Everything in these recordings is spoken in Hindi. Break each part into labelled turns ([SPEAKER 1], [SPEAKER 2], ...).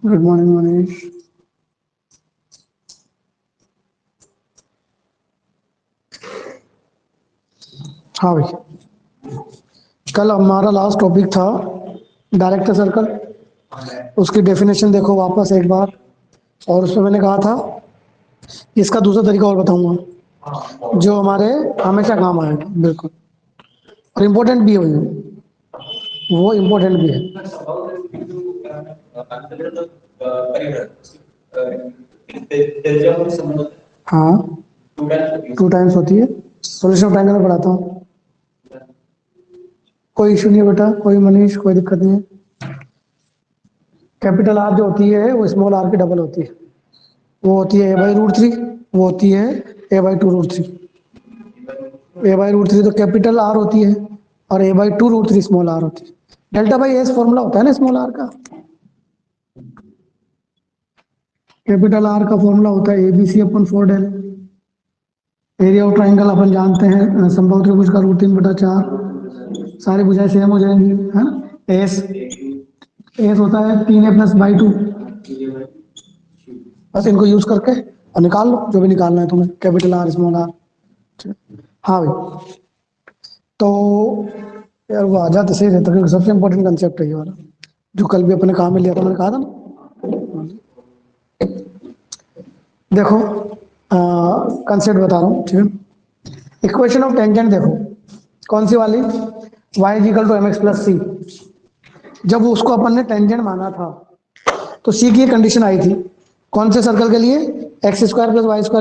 [SPEAKER 1] Good morning Manish. हाँ भाई, कल हमारा लास्ट टॉपिक था डायरेक्टर सर्कल। उसकी डेफिनेशन देखो वापस एक बार। और उसमें मैंने कहा था इसका दूसरा तरीका और बताऊंगा जो हमारे हमेशा काम आएगा, बिल्कुल। और इम्पोर्टेंट भी है वो इम्पोर्टेंट भी है। हाँ, टू टाइम्स होती है। सोल्यूशन ऑफ ट्रायंगल में पढ़ाता हूँ। कोई इशू नहीं है बेटा, कोई मनीष, कोई दिक्कत नहीं है। कैपिटल आर जो होती है वो स्मॉल आर की डबल होती है। वो होती है a/√3। वो होती है a/2√3। a/√3 तो कैपिटल आर होती है और a/2√3 स्मॉल आर होती है। डेल्टा बाई एस फॉर्मूला होता है ना स्मॉल आर का। कैपिटल आर का फॉर्मूला होता है ABC/4 del। Area of triangle अपन जानते हैं, समबाहु त्रिभुज का √3/4। सारी भुजाएं सेम हो जाएंगी, है ना। एस एस होता है 3a+/2। बस इनको यूज करके और निकाल लो जो भी निकालना है तुम्हें, कैपिटल आर स्मॉल आर। हाँ भाई, तो यार वो आ जाते सही रहता क्योंकि सबसे इंपॉर्टेंट कंसेप्ट है ये वाला, जो कल भी अपने काम में लिया था, मैंने कहा था ना। देखो कंसेप्ट बता रहा हूँ, ठीक है। इक्वेशन ऑफ टेंजेंट देखो कौन सी वाली, y = mx + c। जब उसको अपन ने टेंजेंट माना था तो सी की कंडीशन आई थी कौन से सर्कल के लिए, x² + y² =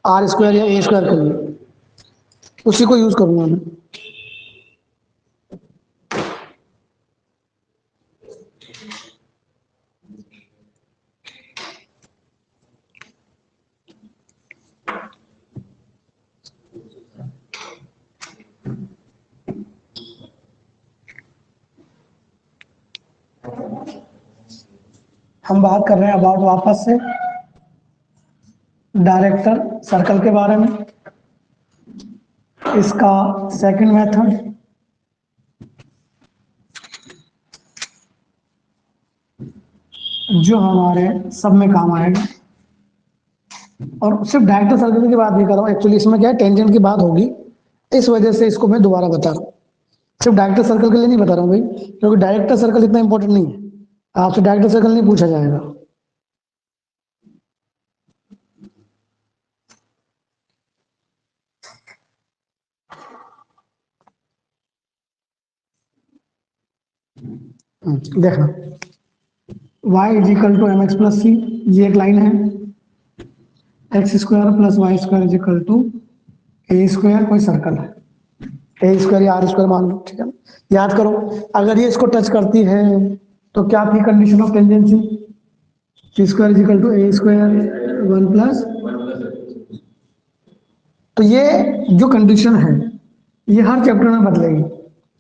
[SPEAKER 1] r² या a² के लिए। उसी को यूज करूंगा मैं। हम बात कर रहे हैं अबाउट वापस से डायरेक्टर सर्कल के बारे में। इसका सेकंड मेथड जो हमारे सब में काम आएगा, और सिर्फ डायरेक्टर सर्कल की बात नहीं कर रहा हूँ, एक्चुअली इसमें क्या है टेंजेंट की बात होगी, इस वजह से इसको मैं दोबारा बता रहा हूँ। सिर्फ डायरेक्टर सर्कल के लिए नहीं बता रहा हूँ भाई, क्योंकि डायरेक्टर सर्कल इतना इंपॉर्टेंट नहीं है। आपसे डायरेक्टर सर्कल नहीं पूछा जाएगा। देखना y = mx + c, ये एक लाइन है। x² + y² = a², कोई सर्कल है, a² या r² मान लो, ठीक है ना। याद करो अगर ये इसको टच करती है तो क्या थी condition of tangency, c² = a², 1 plus. तो ये जो कंडीशन है ये हर चैप्टर में बदलेगी।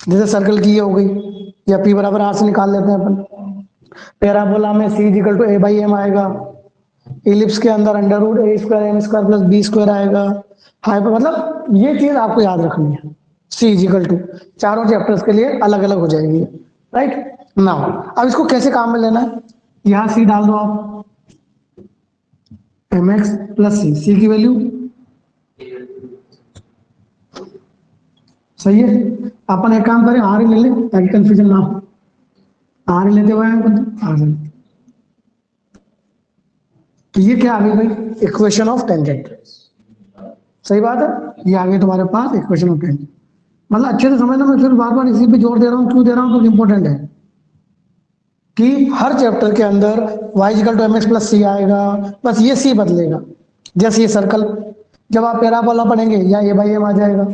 [SPEAKER 1] जैसे सर्कल की ये हो गई, या p = r से निकाल लेते हैं अपन। पैराबोला में c = a/m आएगा। इलिप्स के अंदर √a²m² + b² आएगा। हाइपर मतलब ये चीज आपको याद रखनी है। c = चारों चैप्टर्स के लिए अलग अलग हो जाएगी, राइट नाउ। अब इसको कैसे काम में लेना है, यहाँ c डाल दो आप, mx + c की वैल्यू सही है। अपन एक काम करें आर ही ले लें ताकि कंफ्यूजन ना हो। आर ही लेते हुए आर ले। तो ये क्या आ गई भाई, इक्वेशन ऑफ टेंजेंट। सही बात है, ये आ गई तुम्हारे पास इक्वेशन ऑफ टेंजेंट। मतलब अच्छे से समझना, मैं फिर बार बार इसी पे जोर दे रहा हूँ, क्यों दे रहा हूँ, क्योंकि इंपॉर्टेंट है कि हर चैप्टर के अंदर y = mx + c आएगा, बस ये c बदलेगा। जैसे ये सर्कल, जब आप पैराबोला पढ़ेंगे या a/m आ जाएगा,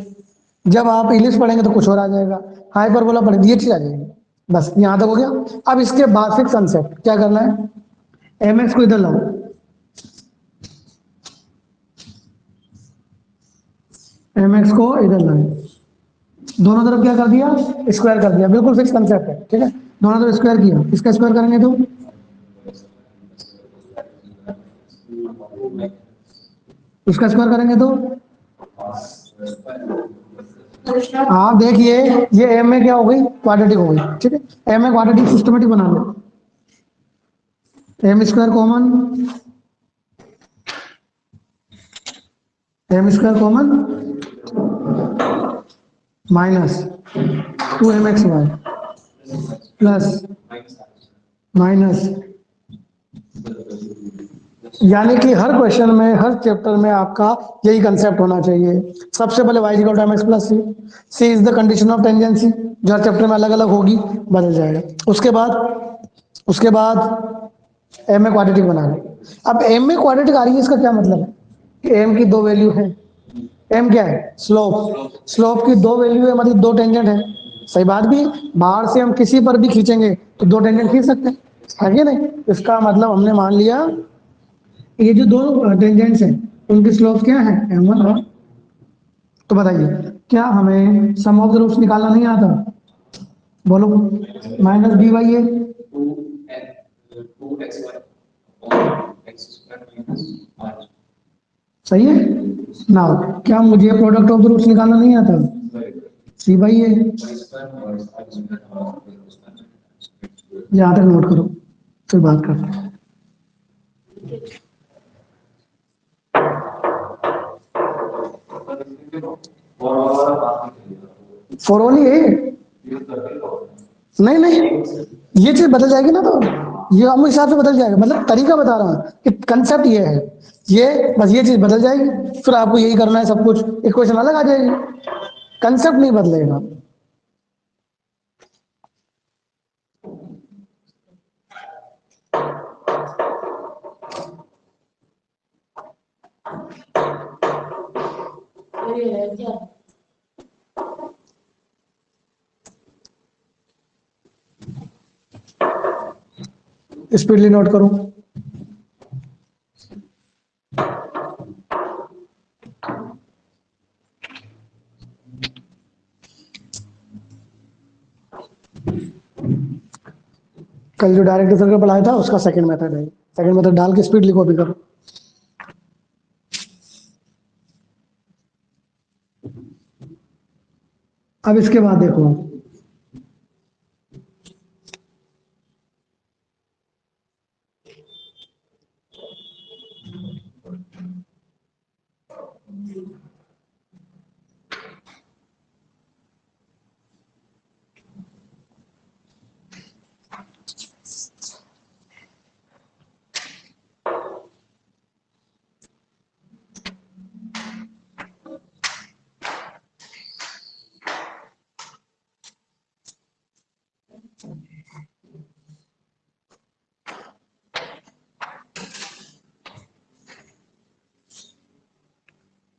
[SPEAKER 1] जब आप इलिप्स पढ़ेंगे तो कुछ और आ जाएगा, हाइपरबोला पढ़ेंगे ये चीज आ जाएगी। बस यहां तक हो गया। अब इसके बाद फिर कंसेप्ट क्या करना है, mx को इधर लाओ, mx को इधर लाओ, दोनों तरफ क्या कर दिया, स्क्वायर कर दिया, बिल्कुल फिक्स कंसेप्ट है, ठीक है। दोनों तरफ स्क्वायर किया, इसका स्क्वायर करेंगे तो इसका स्क्वायर करेंगे तो आप देखिए ये एम में क्या हो गई, क्वाड्रेटिक हो गई, ठीक है। एम में क्वाड्रेटिक सिस्टमेटिक बना लो। M square common, M square common minus 2mxy plus minus, यानी कि हर क्वेश्चन में, हर चैप्टर में आपका यही कंसेप्ट होना चाहिए। सबसे पहले y equal to mx plus C, C is the condition of tangency, जो हर चैप्टर में अलग अलग होगी, बदल जाएगा। उसके बाद एम में क्वाड्रेटिक बना लो। अब एम में क्वाड्रेटिक आ रही है, इसका क्या मतलब है कि एम की दो वैल्यू है। एम क्या है? स्लोप। स्लोप की दो वैल्यू है, मतलब दो टेंजेंट है। सही बात भी है, बाहर से हम किसी पर भी खींचेंगे तो दो टेंजेंट खींच सकते हैं, है कि नहीं? इसका मतलब हमने मान लिया ये जो दो टेंजेंट्स हैं उनकी स्लोप क्या है? m1 और, तो बताइए क्या हमें सम ऑफ द रूट्स निकालना नहीं आता? बोलो। माइनस बी वाई है, सही है ना? क्या मुझे प्रोडक्ट ऑफ द रूट्स निकालना नहीं आता? सी बाई है। यहाँ तक नोट करो, फिर बात करते हैं। फॉर ओनली ए, नहीं नहीं, ये चीज बदल जाएगी ना, तो ये हम हिसाब से बदल जाएगा, मतलब तरीका बता रहा हूँ कि कंसेप्ट ये है, ये बस ये चीज बदल जाएगी, फिर आपको यही करना है सब कुछ, इक्वेशन अलग आ जाएगी, कंसेप्ट नहीं बदलेगा। स्पीडली नोट करो। कल जो डायरेक्ट सर्कल पढ़ाया था उसका सेकंड मेथड है, सेकंड मेथड डाल के स्पीडली कॉपी करो। अब इसके बाद देखो,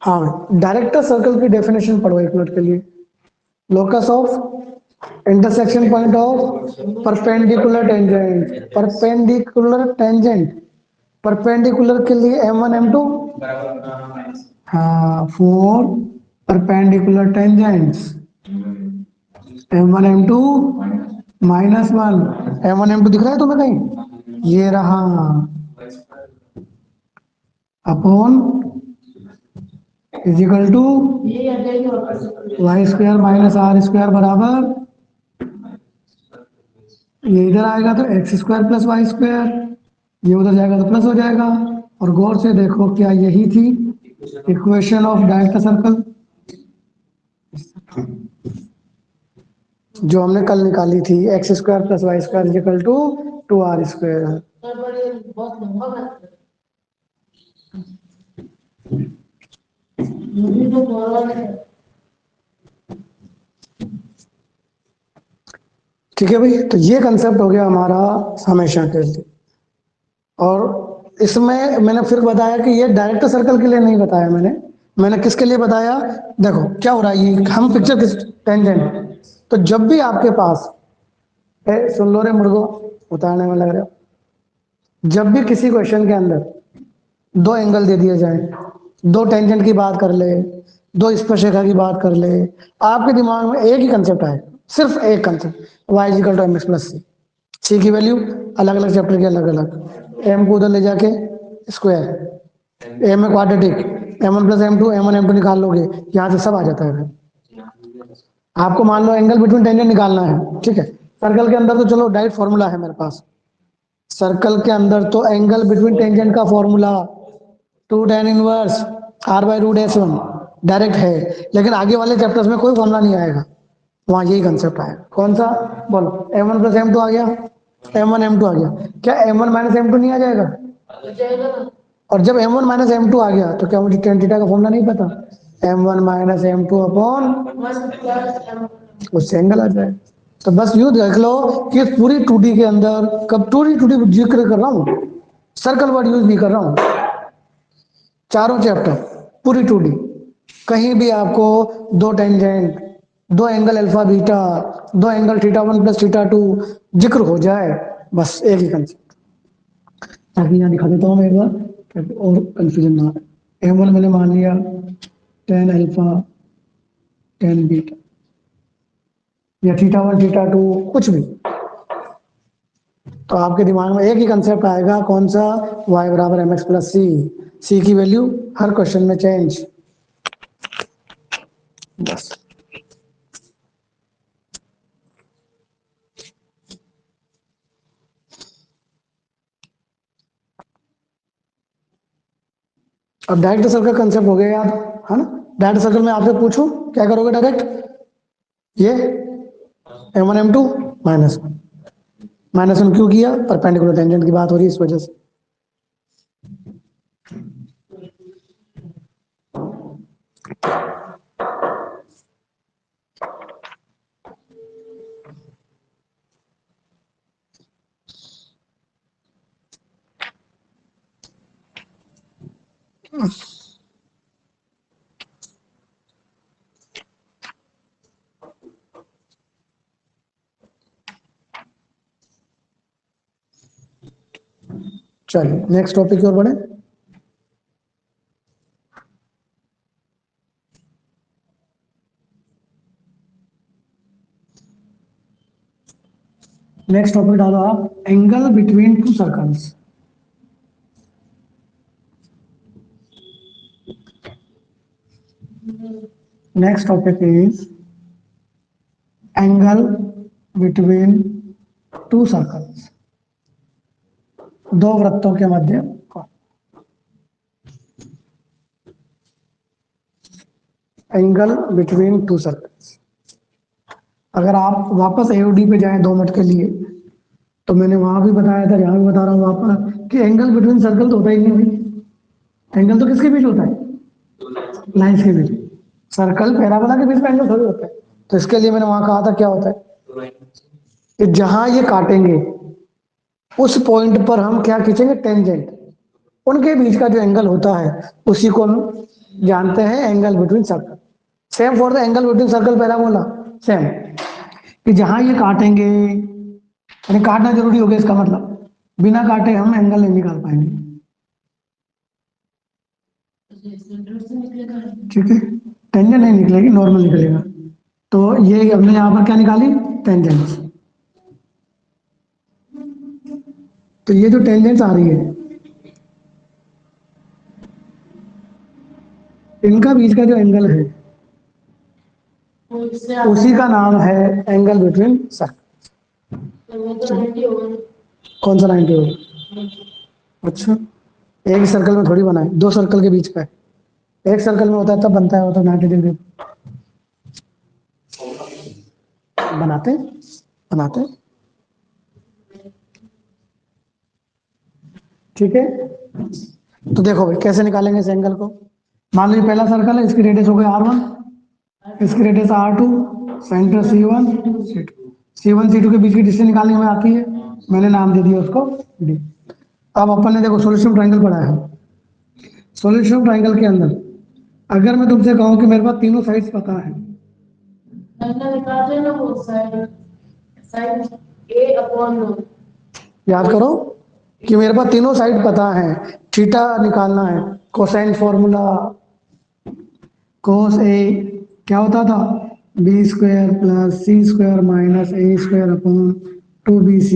[SPEAKER 1] हाँ, डायरेक्टर सर्कल की डेफिनेशन पढ़ो एक मिनट के लिए। Locus of intersection point of perpendicular tangent, perpendicular tangent, perpendicular के लिए m1 m2, हाँ, four perpendicular tangents m1 m2 -1, m1 m2 दिख रहा है तुम्हें कहीं? ये रहा, upon equal to Y square minus R square बराबर, ये इधर आएगा तो X square plus Y square, ये उधर जाएगा तो प्लस हो जाएगा। और गौर से देखो, क्या यही थी इक्वेशन ऑफ डायरेक्टर सर्कल जो हमने कल निकाली थी? X square plus Y square equal to 2r square. ठीक है भाई, तो ये कंसेप्ट हो गया हमारा समेशन के लिए। और इसमें मैंने फिर बताया कि ये डायरेक्टर सर्कल के लिए नहीं बताया मैंने किसके लिए बताया? देखो क्या हो रहा है, ये हम पिक्चर किस टेंजेंट, तो जब भी आपके पास सुन लो रे मुर्गो, उतारने में लग रहे हो, जब भी किसी क्वेश्चन के अंदर दो एंगल दे दिए जाए, दो टेंजेंट की बात कर ले, दो स्पर्शरेखा की बात कर ले, आपके दिमाग में एक ही कंसेप्ट आए, सिर्फ एक concept, y equal to mx plus C की वैल्यू अलग अलग चैप्टर के अलग अलग, m को उधर ले जाके स्क्वायर, m में quadratic, m1 plus m2, m1 m2 निकाल लोगे, यहाँ से सब आ जाता है। आपको मान लो एंगल बिटवीन टेंजेंट निकालना है, ठीक है, सर्कल के अंदर तो चलो डायरेक्ट फॉर्मूला है मेरे पास, सर्कल के अंदर तो एंगल बिटवीन टेंजेंट का फॉर्मूला 2 tan 1 r/√s1 डायरेक्ट है, लेकिन आगे वाले चैप्टर्स में कोई फॉर्मूला नहीं आएगा, वहां यही कंसेप्ट आएगा। कौन सा? बोलो। m1 + m2 आ गया, m1 m2 आ गया, क्या m1 - m2 नहीं आ जाएगा? और जब m1 - m2 आ गया तो क्या मुझे tan थीटा का फॉर्मूला नहीं पता? m1 - m2 अपॉन उससे एंगल आ जाए। तो बस यूं देख लो कि पूरी 2D के अंदर, कब पूरी 2D जिक्र कर रहा हूं, सर्कल वर्ड यूज नहीं कर रहा हूं, चारों चैप्टर पूरी 2D, कहीं भी आपको दो टेंजेंट, दो एंगल अल्फा बीटा, दो एंगल θ1 + θ2 जिक्र हो जाए, बस एक ही कंसेप्ट। ताकि यहाँ दिखा देता हूँ मैं एक बार, ताकि और कंफ्यूजन ना आए। m1 मैंने मान लिया tan अल्फा tan बीटा, या θ1 θ2 कुछ भी, तो आपके दिमाग में एक ही कंसेप्ट आएगा, कौन सा? y = mx + c, c की वैल्यू हर क्वेश्चन में चेंज, बस। अब डायरेक्ट सर्कल का कंसेप्ट हो गया याद, है ना? डायरेक्ट सर्कल में आपसे पूछूं क्या करोगे डायरेक्ट? ये m1 m2 -1 -1 क्यों किया? परपेंडिकुलर टेंजेंट की बात हो रही है इस वजह से। चलिए नेक्स्ट टॉपिक की ओर बढ़े। नेक्स्ट टॉपिक डालो आप, angle between 2 circles. Next topic is angle between 2 circles, दो वृत्तों के मध्य का एंगल बिटवीन 2 सर्कल्स। अगर आप वापस एओडी पे जाएं 2 मिनट के लिए, तो मैंने वहां भी बताया था, यहाँ भी बता रहा हूँ वापस, कि एंगल बिटवीन सर्कल तो होता ही नहीं भाई। एंगल तो किसके बीच होता है? लाइंस के बीच। सर्कल पैराबोला के बीच में एंगल थोड़ी होता है। तो इसके लिए मैंने वहां कहा था क्या होता है, कि जहां ये काटेंगे उस पॉइंट पर हम क्या खींचेंगे? टेंजेंट। उनके बीच का जो एंगल होता है उसी को हम जानते हैं angle between circle. Same for the angle between circle parabola, same, कि जहां ये काटेंगे, यानी काटना जरूरी हो गया, इसका मतलब बिना काटे हम एंगल नहीं निकाल पाएंगे। ठीक है, टेंजेंट नहीं निकलेगी, नॉर्मल निकलेगा। तो ये हमने यहाँ पर क्या निकाली? टेंजेंट। तो ये जो टेंजेंट आ रही है, इनका बीच का जो एंगल है उसी का नाम है एंगल बिटवीन सर्कल। कौन सा 90 होगा? अच्छा, एक सर्कल में थोड़ी बना है, दो सर्कल के बीच का है। एक सर्कल में होता है तब बनता है, वो तो 90 डिग्री बनाते बनाते। ठीक है, तो देखो भाई कैसे निकालेंगे इस एंगल को। मान लीजिए पहला सर्कल है, इसकी रेडियस हो गई r1, इसकी radius r2, centre c1 c2, c1 c2 के बीच की डिस्टेंस निकालने में आती है, मैंने नाम दे दिया उसको d। अब अपन ने देखो सोल्यूशन ट्रायंगल पढ़ा है, सोल्यूशन ट्रायंगल के अंदर अगर मैं तुमसे कहूं कि मेरे पास तीनों साइड्स पता है, याद करो कि मेरे पास तीनों साइड पता है, थीटा निकालना है, कोसाइन फॉर्मूला, कोस ए क्या होता था? b² + c² - a² upon 2bc।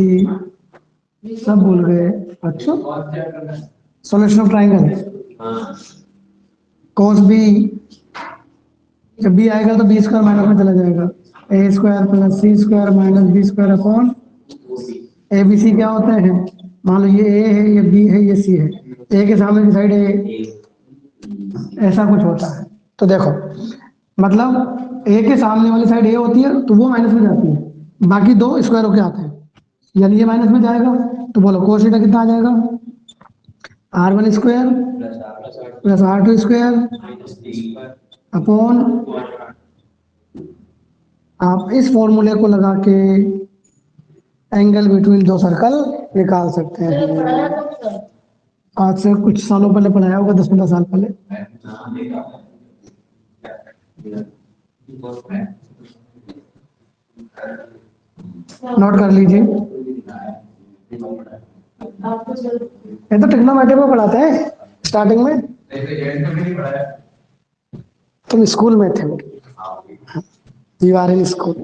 [SPEAKER 1] सब भूल गए? अच्छा, solution of triangle, cos B, जब बी आएगा तो b² माइनस में चला जाएगा, a² + c² - b² upon abc क्या होते हैं? मान लो ये ए है, ये बी है, ये सी है, ए के सामने की साइड ए, ऐसा कुछ होता है। तो देखो, मतलब ए के सामने वाली साइड ए होती है तो वो माइनस में जाती है, बाकी दो स्क्वायर होके आते हैं, यानी ये माइनस में जाएगा। तो बोलो कोस थीटा कितना आ जाएगा, r1 square plus r2 square upon, आप इस फॉर्मूले को लगा के एंगल बिटवीन दो सर्कल निकाल सकते हैं। आज से कुछ सालों पहले पढ़ाया होगा, 10-15 साल पहले। नोट कर लीजिए, ये तो ट्रिग्नोमेट्री में पढ़ाते हैं स्टार्टिंग में। तुम स्कूल में थे, यू आर इन स्कूल।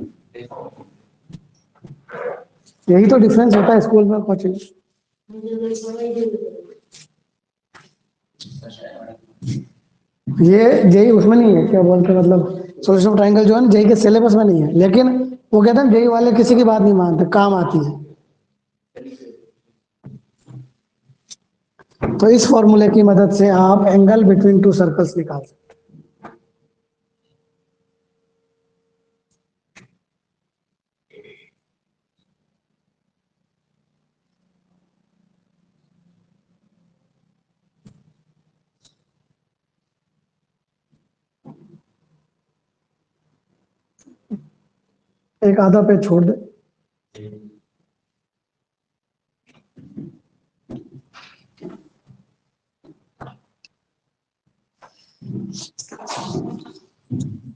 [SPEAKER 1] यही तो डिफरेंस होता है स्कूल में कोचिंग। ये जेई उसमें नहीं है, क्या बोलते हैं, मतलब सॉल्यूशन ऑफ ट्रायंगल जो है ना जेई के सिलेबस में नहीं है, लेकिन वो कहते हैं जेई वाले किसी की बात नहीं मानते, काम आती है। तो इस फॉर्मूले की मदद से आप एंगल बिटवीन टू सर्कल्स निकाल सकते हैं। एक आधा पेज छोड़ दे।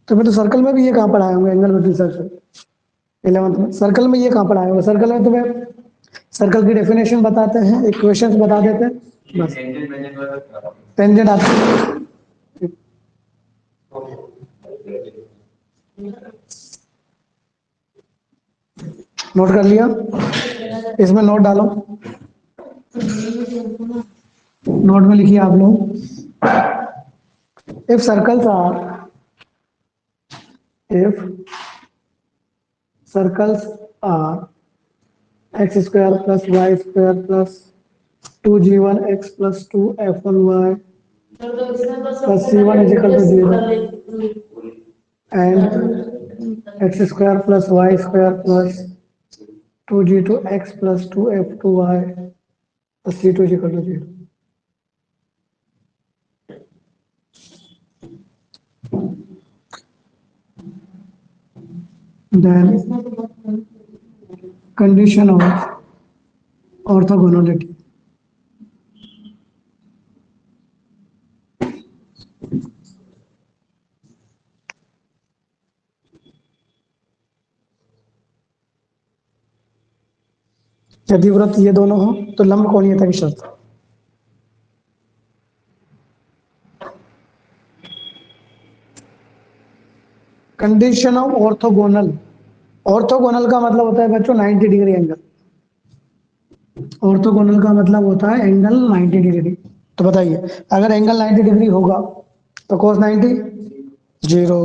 [SPEAKER 1] तो फिर तो सर्कल में भी ये कहाँ पढ़ाए होंगे, एंगल बिटवीन सर्कल 11th में। सर्कल में ये कहाँ पढ़ाए होंगे, सर्कल में तुम्हें सर्कल की डेफिनेशन बताते हैं, इक्वेशंस बता देते हैं, बस टेंजेंट आता है। नोट कर लिया, इसमें नोट डालो, नोट में लिखिए आप लोग, if circles are, if circles are x square plus Y square plus 2g1x plus 2f1y plus c1 is equal to 0 and x square plus Y square plus 2g2x plus 2f2y plus c2 is equal to 0। Then condition of orthogonality. यदि वृत्त ये दोनों हो तो लंब कोणीयता की शर्त। कंडीशन ऑफ ऑर्थोगोनल, ऑर्थोगोनल का मतलब होता है बच्चों 90 डिग्री एंगल। ऑर्थोगोनल का मतलब होता है एंगल 90 डिग्री। तो बताइए, अगर एंगल 90 डिग्री होगा तो cos 90 जीरो,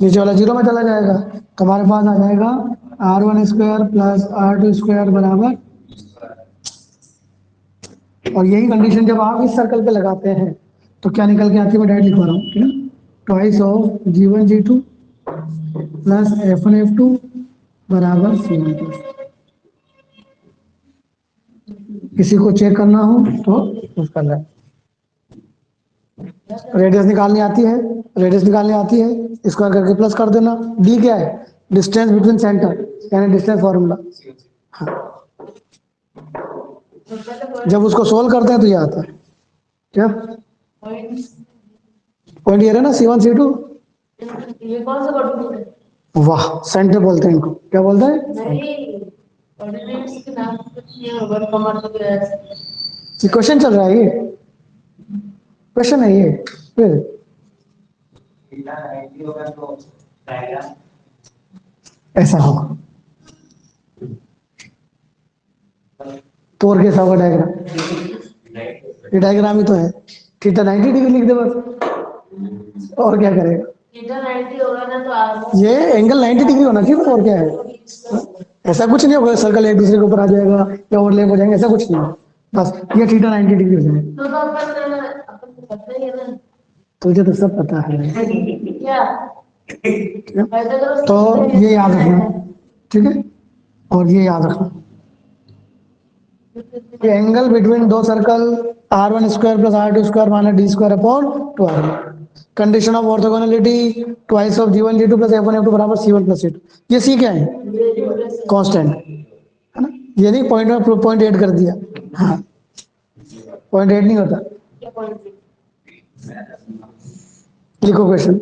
[SPEAKER 1] नीचे वाला जीरो में चला जाएगा, तो हमारे पास आ जाएगा r1 square plus r2 square बराबर, और यही कंडीशन जब आप इस सर्कल पे लगाते हैं तो क्या निकल के आती है, मैं डायरेक्ट लिखवा रहा हूँ, ठीक है, twice of g1 g2 plus f1 f2 बराबर c1 प्लस। किसी को चेक करना हो तो उसका है, रेडियस निकालनी आती है, रेडियस निकालनी आती है, स्क्वायर करके प्लस कर देना। डी क्या है, डिस्टेंस बिटवीन सेंटर, यानी डिस्टेंस फॉर्मूला। हाँ, जब उसको सोल्व करते हैं तो ये आता है क्या, पॉइंट ये है ना C1 C2। ये कौन सा कोऑर्डिनेट है, वाह सेंटर बोलते हैं इनको, क्या बोलते हैं, कोऑर्डिनेट्स के नाम ये वर्ड कमांड ये क्वेश्चन चल रहा है, ये क्वेश्चन है ये, फिर ऐसा होगा तो और कैसा होगा डायग्राम, ये डायग्राम ही तो है। थीटा 90 डिग्री लिख दे बस, और क्या करेगा, थीटा 90 होगा ना तो ये एंगल 90 डिग्री होना चाहिए, और क्या है, ऐसा कुछ नहीं होगा सर्कल एक दूसरे के ऊपर आ जाएगा या ओवरलैप हो जाएंगे, ऐसा कुछ नहीं है। बस ये थीटा 90 डिग्री हो जाएगा।
[SPEAKER 2] तो अपन को पता ही है ना।
[SPEAKER 1] तुझे तो सब पता है।
[SPEAKER 2] क्या
[SPEAKER 1] तो ये याद रखना, ठीक है, और ये याद रखना, एंगल बिटवीन दो circle r1 square plus r2 square minus d square upon 2r1, condition of orthogonality twice of g1 g2 plus f1 f2 बराबर c1 प्लस c2। ये c क्या है? कांस्टेंट है ना, ये नहीं पॉइंट में पॉइंट ऐड कर दिया, हाँ पॉइंट ऐड नहीं होता। लिखो क्वेश्चन।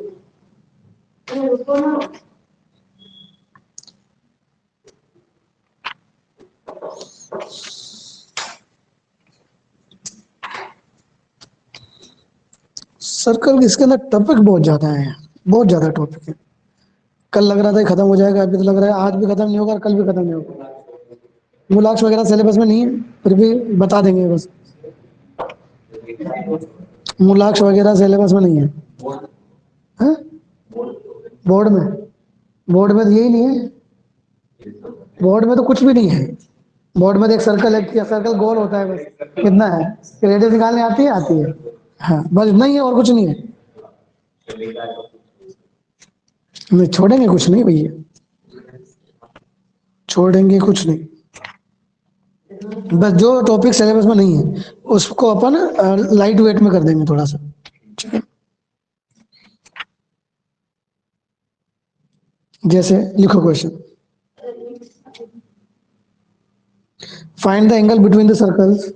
[SPEAKER 1] सर्कल इसके अंदर टॉपिक बहुत ज्यादा है, बहुत ज्यादा टॉपिक है। कल लग रहा था खत्म हो जाएगा, अभी तो लग रहा है आज भी खत्म नहीं होगा और कल भी खत्म नहीं होगा। मूलाक्ष वगैरह सिलेबस में नहीं है, फिर भी बता देंगे बस। मूलाक्ष वगैरह सिलेबस में नहीं है, हाँ? बोर्ड में, बोर्ड में तो यही नहीं है, बोर्ड में तो कुछ भी नहीं है। बोर्ड में तो एक सर्कल है, क्या सर्कल गोल होता है बस, कितना है, रेडियस निकालने आती है, आती है, हाँ बस इतना ही है और कुछ नहीं है। नहीं छोड़ेंगे कुछ नहीं भैया, छोड़ेंगे कुछ नहीं, बस जो टॉपिक सिलेबस में नहीं है उसको अपन लाइट वेट में कर देंगे थोड़ा सा, ठीक है। जैसे लिखो question, find the angle between the circles,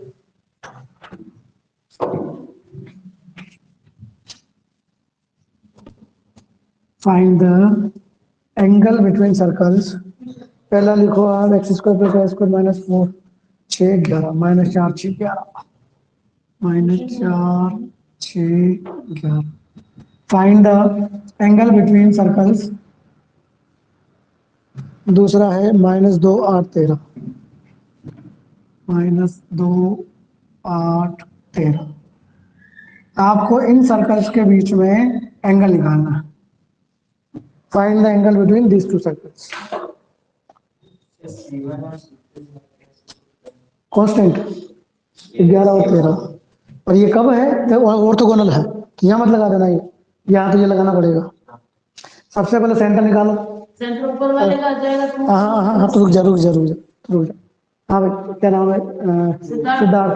[SPEAKER 1] find the angle between circles. पहला लिखो आप X square plus Y square minus 4 6 11 minus 4 6 11 minus 4 6 11। Find the angle between circles. दूसरा है -2 8 13 -2 8 13। आपको इन सर्कल्स के बीच में एंगल निकालना है। Find the angle between these two circles. Constant 11 और 13, और ये कब है, ऑर्थोगोनल है, तो यहाँ मत लगा देना, ये यहाँ तो ये लगाना पड़ेगा। सबसे पहले सेंटर निकालो,
[SPEAKER 2] सेंटर ऊपर वाले का आ जाएगा।
[SPEAKER 1] हाँ हाँ हाँ हाँ, तो रुक जा रुक जा रुक जा रुक जा। हाँ भाई क्या नाम है? सिद्धार्थ।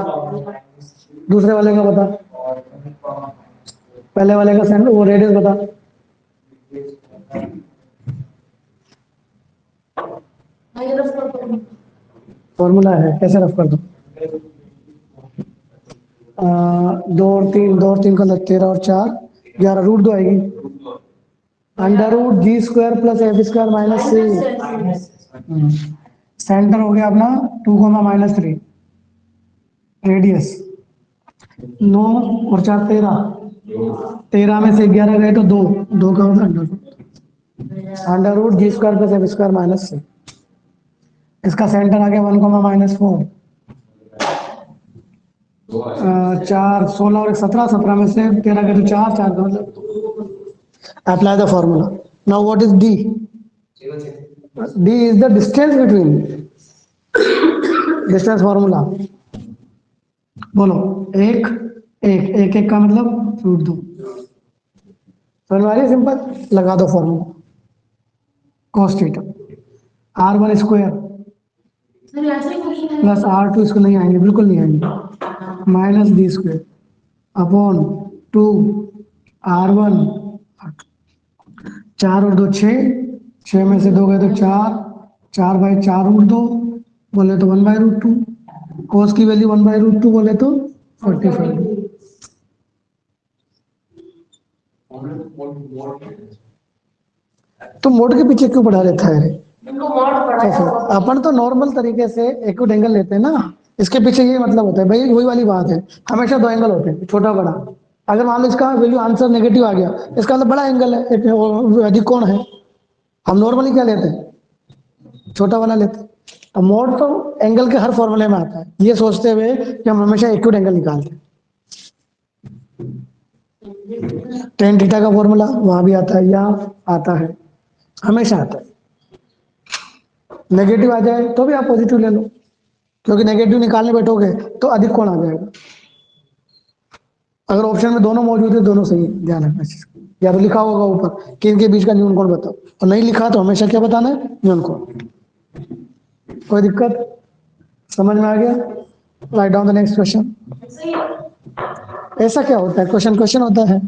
[SPEAKER 1] दूसरे वाले का बता, पहले वाले का सेंटर वो रेडियस बता। फॉर्मूला है, कैसे रफ कर दो? 2 और 3 का 13 और 4 11, √2 आएगी, √g² plus f² minus 3। Centre हो गया अपना 2, -3, रेडियस 9 और 4 13, 13 में से 11 गए तो 2, 2 का मतलब √g² प्लस f² माइनस 6। इसका सेंटर आ गया 1, -4, 4 16 और 17, 17 में से 13 गए तो 4, 4 का मतलब। Apply the formula. Now what is d? d is the distance between, distance formula बोलो। एक एक एक एक का मतलब √2। समझ में आ रही है? सिंपल लगा दो formula, cos theta r1 square plus r2, इसको नहीं आएंगे, बिल्कुल नहीं आएंगे, माइनस d² अपॉन 2 r1, 4 और 2 6, 6 में से 2 गए तो 4, 4/4 √2 बोले तो 1/√2, cos की वैल्यू 1/√2 बोले तो 45। तो मोड के पीछे क्यों पढ़ा रहता है? अपन तो नॉर्मल तरीके से एक्यूट एंगल लेते हैं ना, इसके पीछे ये मतलब होता है भाई, वही वाली बात है, हमेशा 2 एंगल होते हैं, छोटा बड़ा। अगर मान लो इसका वैल्यू आंसर नेगेटिव आ गया, इसका मतलब बड़ा एंगल है, एक अधिक कोण है। हम नॉर्मली क्या लेते हैं? छोटा वाला लेते हैं। तो मोड तो एंगल के हर फॉर्मूले में आता है, ये सोचते हुए कि हम हमेशा एक्यूट एंगल निकालते हैं। tan थीटा का फॉर्मूला वहां भी आता है, यहाँ आता है, हमेशा आता है। नेगेटिव आ जाए तो भी आप पॉजिटिव ले लो, क्योंकि नेगेटिव निकालने बैठोगे तो अधिक कोण आ जाएगा। अगर ऑप्शन में दोनों मौजूद है दोनों सही है, ध्यान रखना इस चीज को। या तो लिखा होगा ऊपर कि इनके बीच का न्यून कोण बताओ, और नहीं लिखा तो हमेशा क्या बताना है, न्यून कोण। कोई दिक्कत समझ में आ गया? Write down the next question.
[SPEAKER 2] सही है।
[SPEAKER 1] ऐसा क्या होता है, क्वेश्चन क्वेश्चन होता है।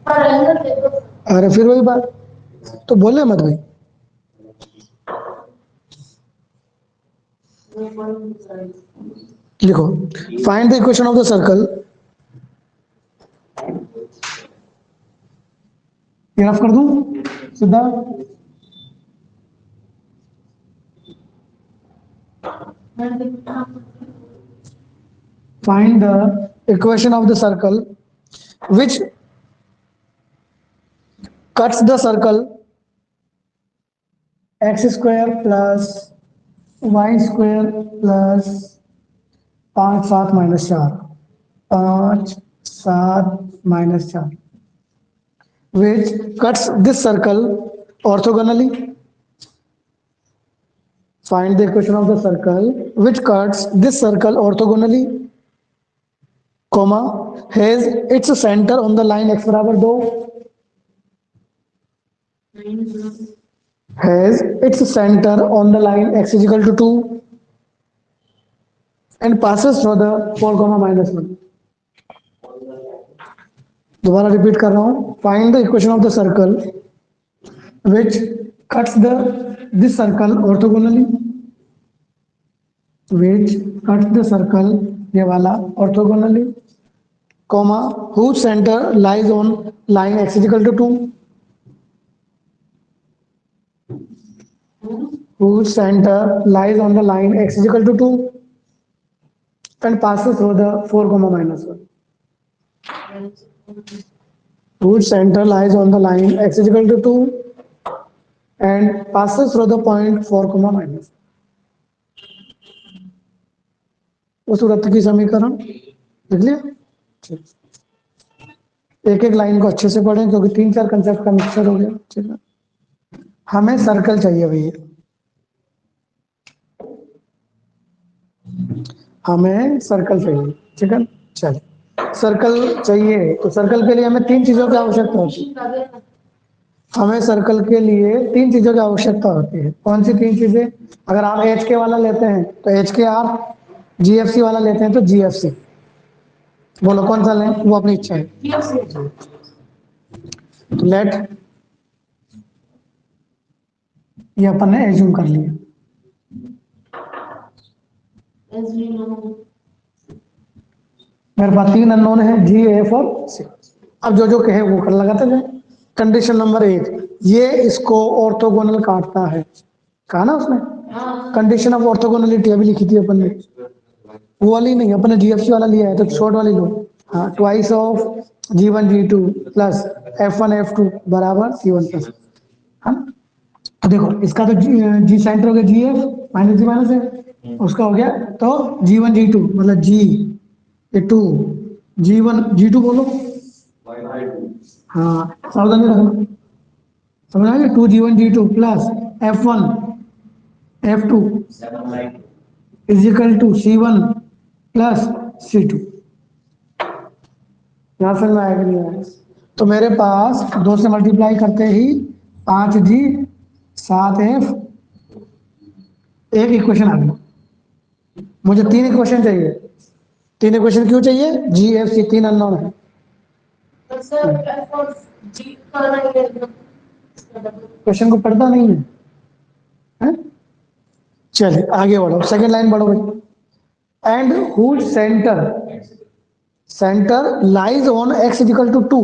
[SPEAKER 2] पर अंदर देखो।
[SPEAKER 1] अरे फिर वही बात, तो बोले मत भाई। लिखो, find the equation of the circle, ये रफ कर दूं सीधा। Find the equation of the circle which cuts the circle x square plus y square plus 5 7 minus 4 5 7 minus 4 which cuts this circle orthogonally. Find the equation of the circle which cuts this circle orthogonally, comma, has its center on the line x बराबर 2, has its center on the line x is equal to 2 and passes through the 4 comma minus 1. दोबारा रिपीट कर रहा हूं, find the equation of the circle which cuts the this circle orthogonally, which cuts the circle ये वाला orthogonally, comma, whose center lies on line x is equal to 2, whose center lies on the line x is equal to 2 and passes through the 4 comma minus 1, whose center lies on the line x is equal to 2 and passes through the point 4 comma minus 1. उस वृत्त की समीकरण लिख लिया। एक एक लाइन को अच्छे से पढ़ें क्योंकि 3 4 कंसेप्ट का मिक्सचर हो गया। ठीक है, हमें सर्कल चाहिए भैया, हमें सर्कल चाहिए। ठीक है, चलिए सर्कल चाहिए तो सर्कल के लिए हमें 3 चीजों की आवश्यकता होती है। हमें सर्कल के लिए 3 चीजों की आवश्यकता होती है। कौन सी 3 चीजें? अगर आप एच के वाला लेते हैं तो एच के आर, जीएफसी वाला लेते हैं तो जीएफसी। बोलो कौन सा लें, वो अपनी इच्छा है। तो लेट, ये अपन ने एज्यूम कर लिया। मेरे पास 3 अननोन है, जी एफ और सी। अब जो जो कहे वो कर लगाते जाए। कंडीशन नंबर 1, ये इसको ऑर्थोगोनल काटता है, कहा ना उसने। कंडीशन ऑफ ऑर्थोगोनलिटी अभी लिखी थी अपन ने, वो वाली नहीं, अपन ने जीएफसी वाला लिया है तो शॉर्ट वाली लो। हाँ, twice of G1 G2 plus F1 F2 बराबर C1 प्लस। हाँ, तो देखो इसका तो जी सेंटर हो गया जी एफ माइनस जी माइनस है, उसका हो गया तो G1 G2 मतलब जी ये 2 G1 G2 बोलो। हाँ, सावधानी रखना, समझ आ गया। 2 G1 G2 plus F1 F2 is equal to C1 plus C2। यहाँ समझ में आएगा नहीं आएगा? तो मेरे पास 2 से मल्टीप्लाई करते ही 5G 7F एक इक्वेशन आ गई। मुझे 3 इक्वेशन चाहिए। 3 इक्वेशन क्यों चाहिए? जी एफ सी 3 अननोन है। क्वेश्चन को पढ़ता नहीं है, है? चलिए आगे बढ़ो, सेकंड लाइन बढ़ो भाई। And whose centre, centre lies on X equal to 2।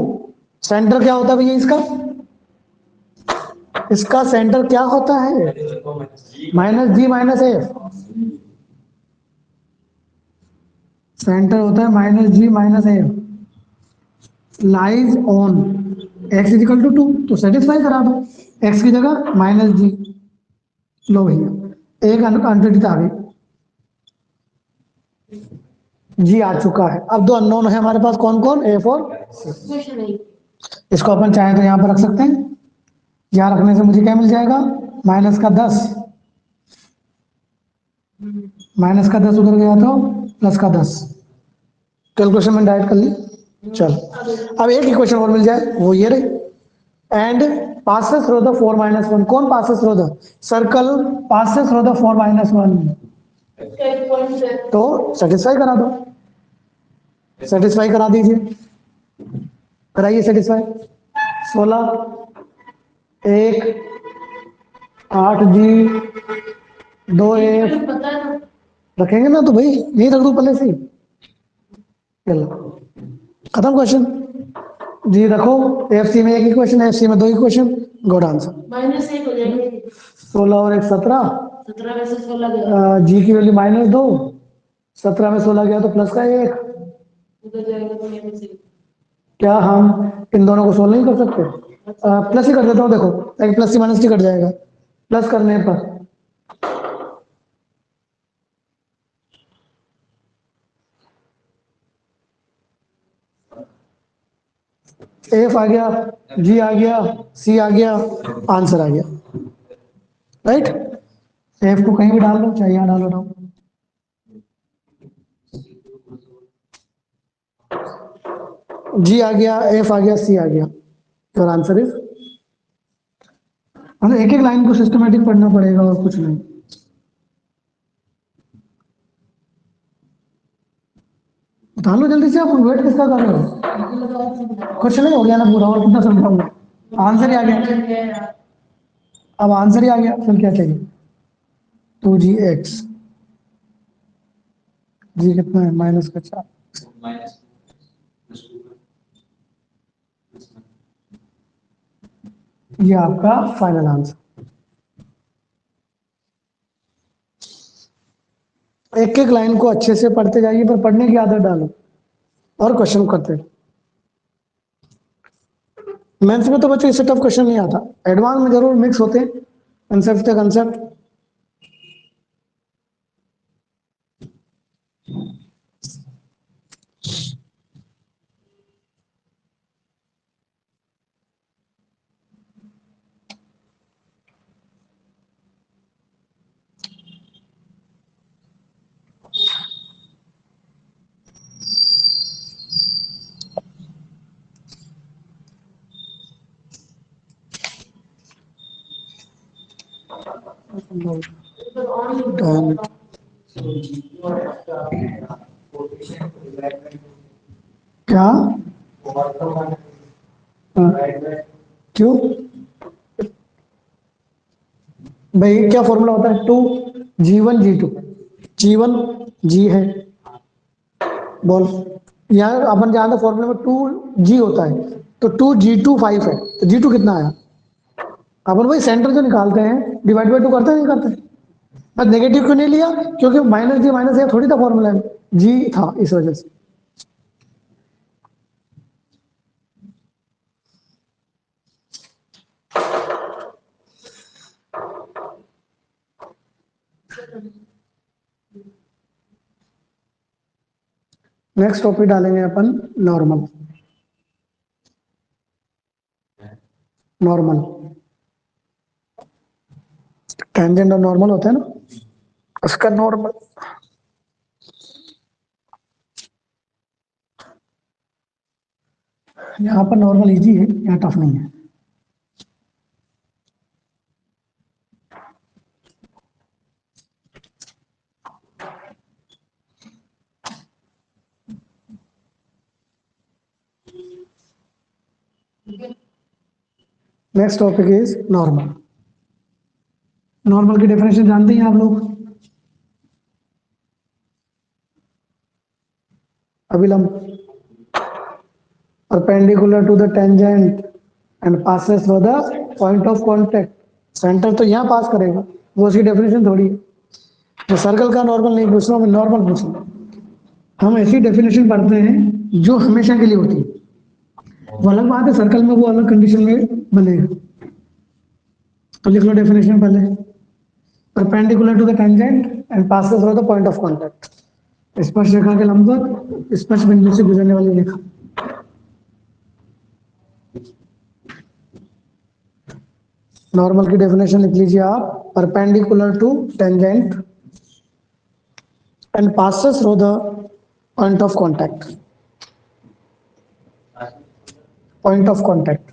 [SPEAKER 1] Centre क्या होता है भैया इसका? इसका सेंटर क्या होता है? Minus G minus F. Centre होता है minus G minus F. Lies on X equal to 2, तो सेटिस्फाई करा दो, एक्स की जगह माइनस जी। लो भैया, एक अनप्रटित आ गई। जी आ चुका है। अब दो अननोन है हमारे पास, कौन कौन, एफ और
[SPEAKER 2] क्वेश्चन है।
[SPEAKER 1] इसको अपन चाहे तो यहाँ पर रख सकते हैं। यहाँ रखने से मुझे क्या मिल जाएगा, -10, -10 उधर गया तो +10। कैलकुलेशन में डायरेक्ट कर ली। चल अब एक इक्वेशन और मिल जाए, वो ये रही, एंड passes through the 4 - 1। कौन passes through the, circle passes through the 4 - 1।
[SPEAKER 2] इसका एक पॉइंट है।
[SPEAKER 1] तो सेटिस्फाई करा दो, सेटिस्फाई करा दीजिए, कराइए सेटिस्फाई। 16 1 8 जी 2 एफ
[SPEAKER 2] पता है ना।
[SPEAKER 1] रखेंगे ना, तो भाई यही रख दो पहले से ही। चलो खत्म क्वेश्चन। जी रखो, एफ सी में एक इक्वेशन, एफ सी में दो इक्वेशन, गुड आंसर।
[SPEAKER 2] -1 हो जाएंगे।
[SPEAKER 1] 16 और 1 17,
[SPEAKER 2] 17 में से 16 गया।
[SPEAKER 1] जी की वैल्यू -2, 17 में 16 गया तो प्लस का 1।
[SPEAKER 2] उधर जाएगा तो -1 से।
[SPEAKER 1] क्या हम इन दोनों को सोल्व नहीं कर सकते? प्लस ही कर देता हूँ, देखो एक प्लस से माइनस ही कट जाएगा, प्लस करने पर एफ आ गया, जी आ गया, सी आ गया, आंसर आ गया। राइट, एफ को कहीं भी डाल लो, चाहे यहाँ डालो ना। जी आ गया, एफ आ गया, सी आ गया, योर आंसर इज, मतलब एक एक लाइन को सिस्टमेटिक पढ़ना पड़ेगा और कुछ नहीं। बता लो जल्दी से, आप वेट किसका कर रहे हो? कुछ नहीं हो गया ना पूरा, और कितना समझाऊंगा, आंसर ही आ गया। अब आंसर ही आ गया, फिर क्या चाहिए? 2gx, जी कितना है, -4। ये आपका फाइनल आंसर। एक एक लाइन को अच्छे से पढ़ते जाइए, पर पढ़ने की आदत डालो और क्वेश्चन करते। मेंस में तो बच्चों इससे टफ क्वेश्चन नहीं आता, एडवांस में जरूर मिक्स होते हैं कंसेप्ट से कंसेप्ट। क्या? क्यों भाई, क्या फॉर्मूला होता है? 2g1 g2, g1 जी है, बोल। यहाँ अपन जहाँ फॉर्मूले में 2g होता है, तो 2g2 5 है, तो g2 कितना आया? अपन वही सेंटर जो निकालते हैं, डिवाइड बाई 2 करते हैं, नहीं करते? बस नेगेटिव क्यों नहीं लिया? क्योंकि -g -a थोड़ी था फॉर्मूला में, जी था, इस वजह से। नेक्स्ट टॉपिक डालेंगे अपन, नॉर्मल। नॉर्मल टेंजेंट और नॉर्मल होता है ना, उसका नॉर्मल। यहाँ पर नॉर्मल इजी है, यहाँ टफ नहीं है। Next topic is normal. Normal की डेफिनेशन जानते हैं आप लोग? अभिलंब, perpendicular to the tangent and passes through the point of contact। Centre तो यहाँ पास करेगा, वो उसकी डेफिनेशन थोड़ी है। तो सर्कल का नॉर्मल नहीं पूछ रहा हूँ मैं, नॉर्मल पूछ रहा हूँ। हम ऐसी डेफिनेशन पढ़ते हैं जो हमेशा के लिए होती है, वो अलग बात है, सर्कल में वो अलग कंडीशन में बनेगा। तो लिख लो डेफिनेशन पहले, perpendicular to the tangent and passes through the point of contact। स्पर्श रेखा के लंबवत स्पर्श बिंदु से गुजरने वाली रेखा। नॉर्मल की डेफिनेशन लिख लीजिए आप, perpendicular to tangent and passes through the point of contact. Point of contact.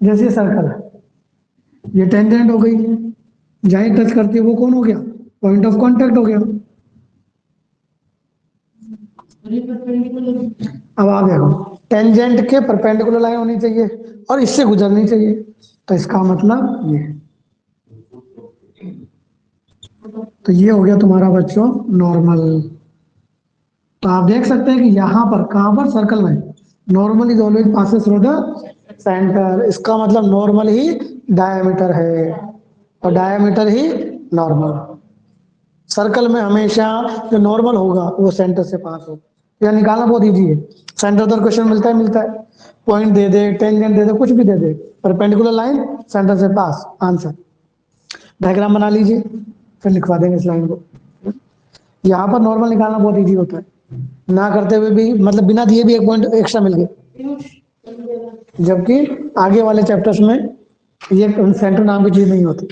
[SPEAKER 1] जैसे सर्कल है, ये टेंजेंट हो गई, जहां टच करती है वो कौन हो गया, पॉइंट ऑफ कांटेक्ट हो गया। अब आ गया, टेंजेंट के परपेंडिकुलर लाइन होनी चाहिए और इससे गुजरनी चाहिए, तो इसका मतलब ये, तो ये हो गया तुम्हारा बच्चों नॉर्मल। तो आप देख सकते हैं कि यहां पर, कहां पर, सर्कल में, normal is always passes through the centre, इसका मतलब नॉर्मल ही डायमीटर है और डायमीटर ही नॉर्मल। सर्कल में हमेशा जो नॉर्मल होगा वो सेंटर से पास हो, या निकालना बहुत इजी है। सेंटर तो क्वेश्चन मिलता है, पॉइंट दे दे, टेंजेंट दे दे, कुछ भी दे दे, परपेंडिकुलर लाइन सेंटर से पास, आंसर। डायग्राम बना लीजिए, फिर लिखवा देंगे इस लाइन को। यहाँ पर नॉर्मल निकालना बहुत इजी होता है, ना करते हुए भी, मतलब बिना दिए भी एक पॉइंट एक्स्ट्रा मिल गए, जबकि आगे वाले चैप्टर्स में ये सेंटर नाम की चीज नहीं होती।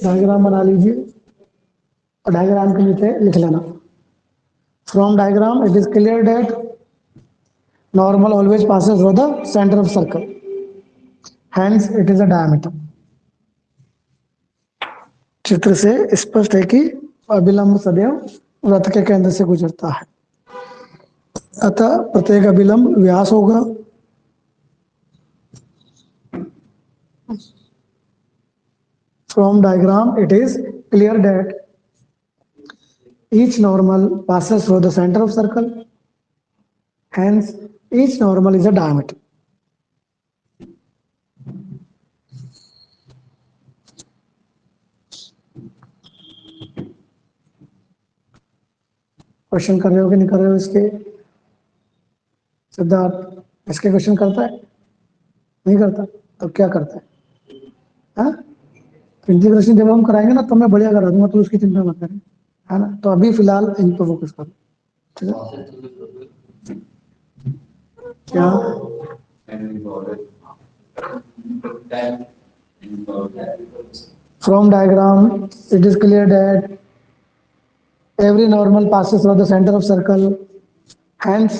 [SPEAKER 1] डायग्राम बना लीजिए और डायग्राम के नीचे लिख लेना, from diagram it is clear that normal always passes through the center of circle, hence it is a diameter। चित्र से स्पष्ट है कि अभिलंब सदैव वृत्त के केंद्र से गुजरता है, अतः प्रत्येक अभिलंब व्यास होगा। From diagram it is clear that each normal passes through the center of circle, hence each normal is a diameter। Question कर रहे हो कि नहीं कर रहे हो इसके, सिद्धार्थ इसके क्वेश्चन करता है, नहीं करता, तो क्या करता है? हाँ, इंटीग्रेशन जब हम कराएंगे ना तो मैं बढ़िया करा दूंगा, तो उसकी चिंता मत करें, है ना। तो अभी फिलहाल इन पर फोकस करो, ठीक है। क्या from diagram it is clear that every normal passes through the center of circle, hence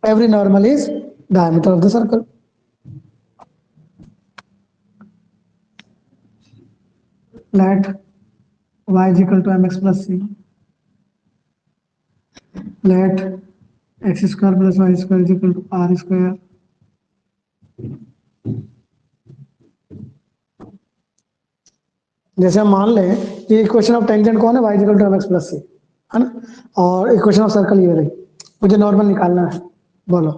[SPEAKER 1] every normal is diameter of the circle। Let y is equal to mx plus c, let x square plus y square is equal to r square, जैसे हम मान लें कि इक्वेशन ऑफ टेंजेंट कौन है, y equal to mx plus c, है ना, और इक्वेशन ऑफ सर्कल ये रही, मुझे नॉर्मल निकालना है। बोलो,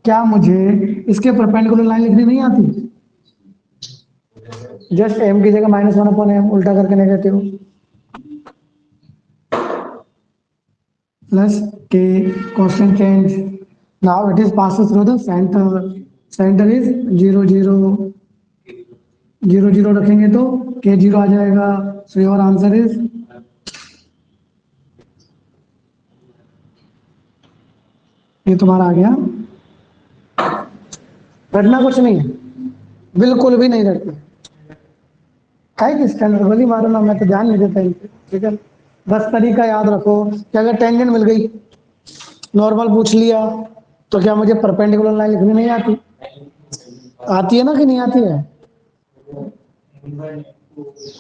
[SPEAKER 1] क्या मुझे इसके परपेंडिकुलर लाइन लिखनी नहीं आती? जस्ट m की जगह -1/m उल्टा करके negative, plus k constant change, now it is passing through the centre, centre is 0 0 0 0 रखेंगे तो k 0 आ जाएगा, सो योर आंसर इज, ये तुम्हारा आ गया। रटना कुछ नहीं है, बिल्कुल भी नहीं रटना है कि स्टैंडर्ड वाली मारो ना, मैं तो ध्यान नहीं देता इन पे, ठीक है। बस तरीका याद रखो कि अगर टेंजेंट मिल गई, नॉर्मल पूछ लिया, तो क्या मुझे परपेंडिकुलर लाइन लिखनी नहीं आती? आती है ना कि नहीं आती है?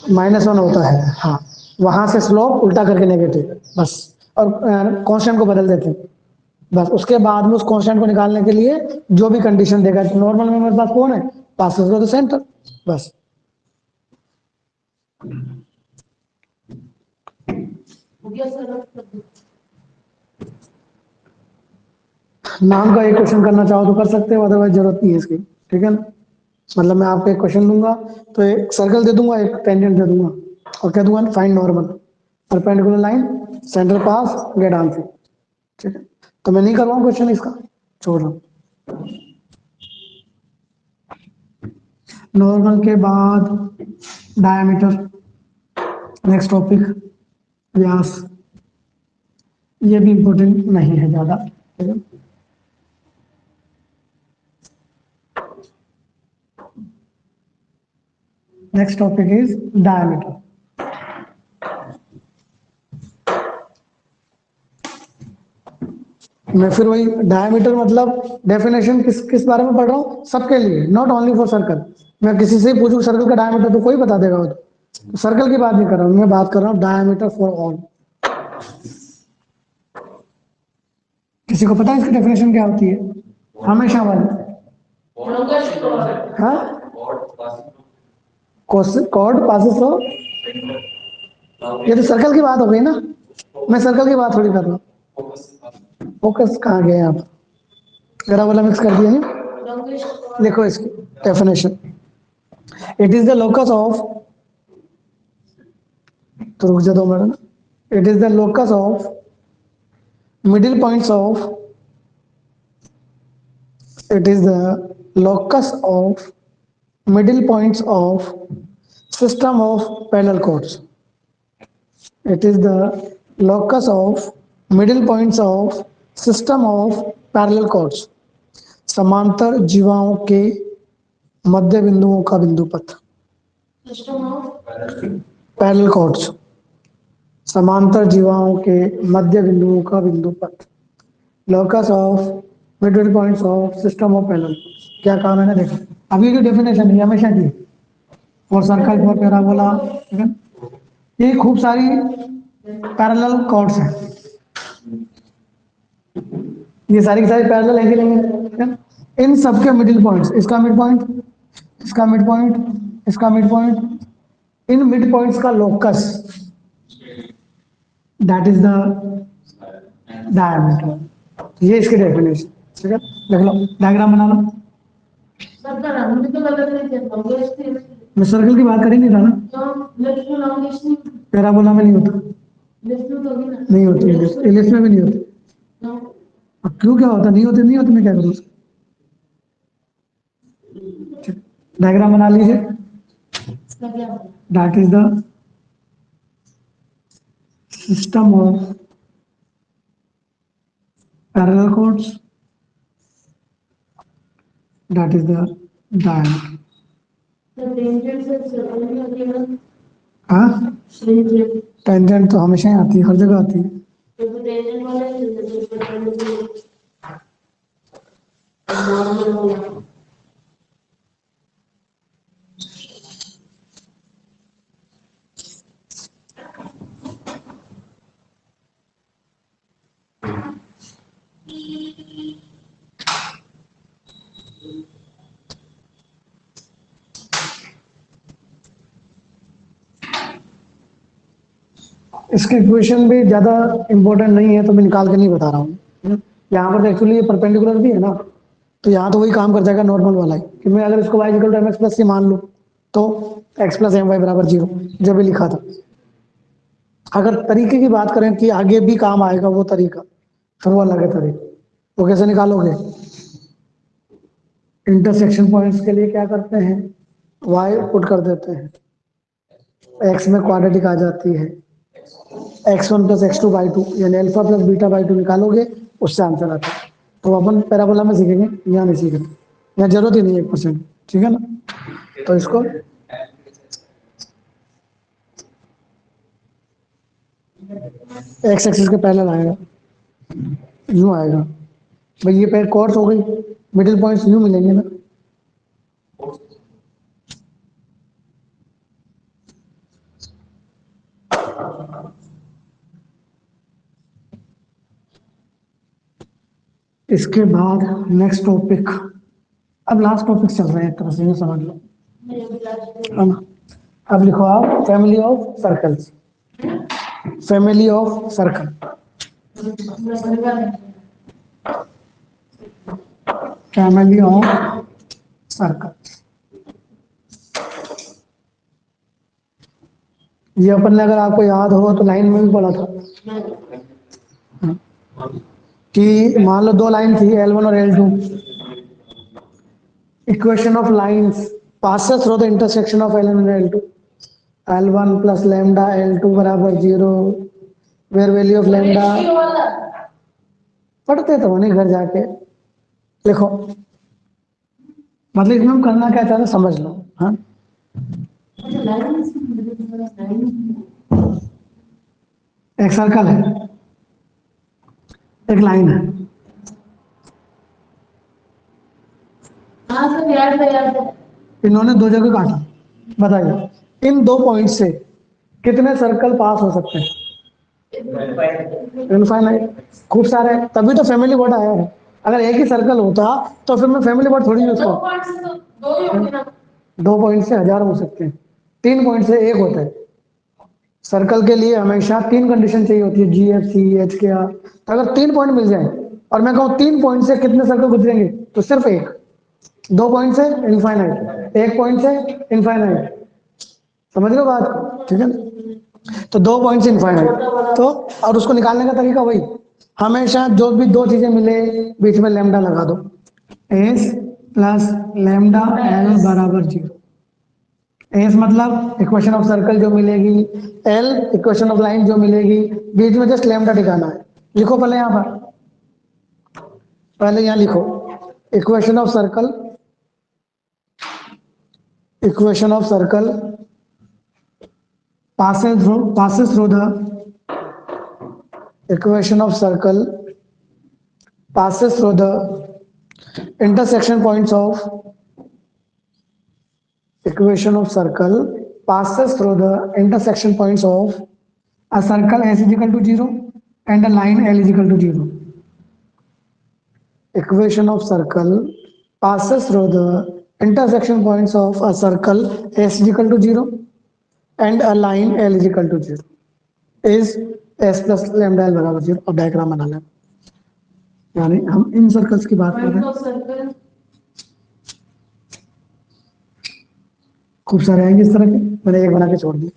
[SPEAKER 1] -1 होता है, हाँ, वहां से स्लोप उल्टा करके नेगेटिव, बस, और कांस्टेंट को बदल देते हैं, बस। उसके बाद में उस कांस्टेंट को निकालने के लिए जो भी कंडीशन देगा, नॉर्मल में मेरे पास कौन है, पासेस थ्रू द सेंटर, बस।
[SPEAKER 2] हो गया सर।
[SPEAKER 1] नाम का एक क्वेश्चन करना चाहो तो कर सकते हो, अदरवाइज जरूरत नहीं है इसकी, ठीक है ना। मतलब मैं आपको एक क्वेश्चन दूंगा तो एक सर्कल दे दूंगा, एक टेंजेंट दे दूंगा और कह दूंगा find normal perpendicular line centre pass get answer. ठीक है, तो मैं नहीं कर रहा हूँ क्वेश्चन इसका, छोड़ रहा हूँ। नॉर्मल के बाद डायमीटर, नेक्स्ट टॉपिक व्यास, ये भी इंपॉर्टेंट नहीं है ज्यादा। ठीक है, नेक्स्ट टॉपिक इज डायमीटर। मैं फिर वही डायमीटर मतलब डेफिनेशन किस किस बारे में पढ़ रहा हूँ, सबके लिए, नॉट ओनली फॉर सर्कल। मैं किसी से पूछूं सर्कल का डायमीटर तो कोई बता देगा वो, तो सर्कल की बात नहीं कर रहा हूँ, मैं बात कर रहा हूँ डायमीटर फॉर ऑल। किसी को पता है इसकी डेफिनेशन क्या होती है? हमेशा वाले
[SPEAKER 2] Longest chord.
[SPEAKER 1] हाँ, कॉर्ड पासिस थ्रू, ये तो सर्कल की बात हो गई ना, मैं सर्कल की बात थोड़ी कर रहा हूँ। फोकस कहाँ गए आप, जरा वाला मिक्स कर दिया ना।
[SPEAKER 2] Longest chord.
[SPEAKER 1] लिखो इसकी definition, it is the locus of, तो रुक जा 2 मिनट ना, it is the locus of middle points of, it is the locus of middle points of system of parallel chords. It is the locus of middle points of system of parallel chords. समांतर जीवाओं के मध्य बिंदुओं का बिंदु पथ,
[SPEAKER 2] System of
[SPEAKER 1] पैरेलल chords, समांतर जीवाओं के मध्य बिंदुओं का बिंदु पथ, locus of middle points of system of parallel chords। क्या कहा मैंने, देखो अभी की डेफिनेशन है हमेशा की, फॉर सर्कल फॉर पैराबोला, ठीक है, ये खूब सारी पैरेलल कॉर्ड्स हैं, ये सारी की सारी पैरेलल है कि नहीं है, ठीक है? इन सबके मिडिल पॉइंट्स, इसका मिड पॉइंट, इसका मिड पॉइंट, इसका मिड पॉइंट, इन मिड पॉइंट्स का locus, that is the diameter. ये इसकी डेफिनेशन, ठीक है, देख लो डायग्राम बना लो।
[SPEAKER 2] circle. हमने तो गलत नहीं किया, longest थी।
[SPEAKER 1] मैं सर्कल की बात करेंगे था ना,
[SPEAKER 2] तो left में longest नहीं,
[SPEAKER 1] पैराबोला में नहीं होता,
[SPEAKER 2] left में तो होगी ना।
[SPEAKER 1] नहीं होती, इलिप्स में भी नहीं होती।
[SPEAKER 2] No.
[SPEAKER 1] अब क्यों, क्या होता, नहीं होती, नहीं होती, मैं क्या करूँ, डायग्राम बना लीजिए।
[SPEAKER 2] इसका क्या होगा?
[SPEAKER 1] That is the system of parallel chords, that is the diameter।
[SPEAKER 2] तो tangent से circle में होगी ना,
[SPEAKER 1] हाँ,
[SPEAKER 2] tangent।
[SPEAKER 1] टेंजेंट तो हमेशा ही आती है, हर जगह आती है।
[SPEAKER 2] तो tangent वाले normal वाला।
[SPEAKER 1] इसके इक्वेशन भी ज्यादा इंपॉर्टेंट नहीं है तो मैं निकाल के नहीं बता रहा हूँ। यहाँ पर एक्चुअली ये परपेंडिकुलर भी है ना, तो यहाँ तो वही काम कर जाएगा नॉर्मल वाला ही, कि मैं अगर इसको y equal to mx plus C मान लूँ तो x प्लस एम वाई बराबर 0 जब भी लिखा था। अगर तरीके की बात करें कि आगे भी काम आएगा वो तरीका, फिर वो अलग है तरीका, वो कैसे निकालोगे, इंटरसेक्शन पॉइंट्स के लिए क्या करते हैं, y पुट कर देते हैं, x में क्वाड्रेटिक आ जाती है, x1 प्लस x2 बाई 2 यानी अल्फा प्लस बीटा बाई 2 निकालोगे, उससे आंसर आता है। तो अपन पैराबोला में सीखेंगे, यहाँ नहीं सीखेंगे, यहाँ जरूरत ही नहीं है 1%, ठीक है ना। तो इसको एक्स एक्सिस के पैरेलल आएगा, यूं आएगा भाई, ये पैर कॉर्ड्स हो गई, मिडिल पॉइंट्स यूं मिलेंगे ना। इसके बाद नेक्स्ट टॉपिक, अब लास्ट टॉपिक चल रहे हैं एक तरह से, ये समझ लो, है ना। अब लिखो आप family of circles, family of circle, family of circle. ये अपन ने अगर आपको याद हो तो लाइन में भी पढ़ा था कि मान लो दो लाइन थी L1 और L2, equation of lines passes through the intersection of L1 and L2, L1 plus lambda L2 बराबर 0, where value of lambda, पढ़ते तो नहीं घर जाके लिखो, मतलब इसमें हम करना क्या चाहते हैं समझ लो। हाँ, एक सर्कल है, एक लाइन है,
[SPEAKER 2] हाँ सर याद है याद है।
[SPEAKER 1] इन्होंने दो जगह काटा, बताइए इन दो पॉइंट से कितने सर्कल पास हो सकते हैं? इनफाइनाइट, खूब सारे, तभी तो फैमिली वर्ड आया है। अगर एक ही सर्कल होता तो फिर मैं फैमिली वर्ड थोड़ी यूज
[SPEAKER 2] दो
[SPEAKER 1] करूँ।
[SPEAKER 2] पॉइंट से तो दो ही होंगे ना।
[SPEAKER 1] दो पॉइंट से हजार हो सकते हैं, तीन पॉइंट से एक होता है। सर्कल के लिए हमेशा तीन कंडीशन चाहिए होती है, जी एफ सी एच के आर। अगर तीन पॉइंट मिल जाए और मैं कहूँ तीन पॉइंट से कितने सर्कल गुजरेंगे, तो सिर्फ एक। दो पॉइंट से इनफाइनाइट, एक पॉइंट से इनफाइनाइट, समझ रहे हो बात को? ठीक है ना? तो दो पॉइंट से इनफाइनाइट, तो और उसको निकालने का तरीका वही, हमेशा जो भी दो चीजें मिले बीच में लैम्डा लगा दो, एस प्लस लैम्डा एल बराबर 0। एस मतलब इक्वेशन ऑफ सर्कल जो मिलेगी, एल इक्वेशन ऑफ लाइन जो मिलेगी, बीच में जस्ट लैम्डा टिकाना है। लिखो पहले यहां पर, पहले यहां लिखो equation of circle, equation of circle passes through the equation of circle passes through the intersection points of equation of circle passes through the intersection points of a circle s is equal to 0 and a line L is equal to 0. Equation of circle passes through the intersection points of a circle s is equal to 0 and a line L is equal to 0 is s plus lambda L बराबर 0। अब डायग्राम बना लें, यानी हम इन सर्कल्स की बात कर रहे
[SPEAKER 2] पॉइंट
[SPEAKER 1] हैं,
[SPEAKER 2] ऑफ सर्कल
[SPEAKER 1] खूब सारे आएंगे इस तरह के, मैंने एक बना के छोड़ दिया।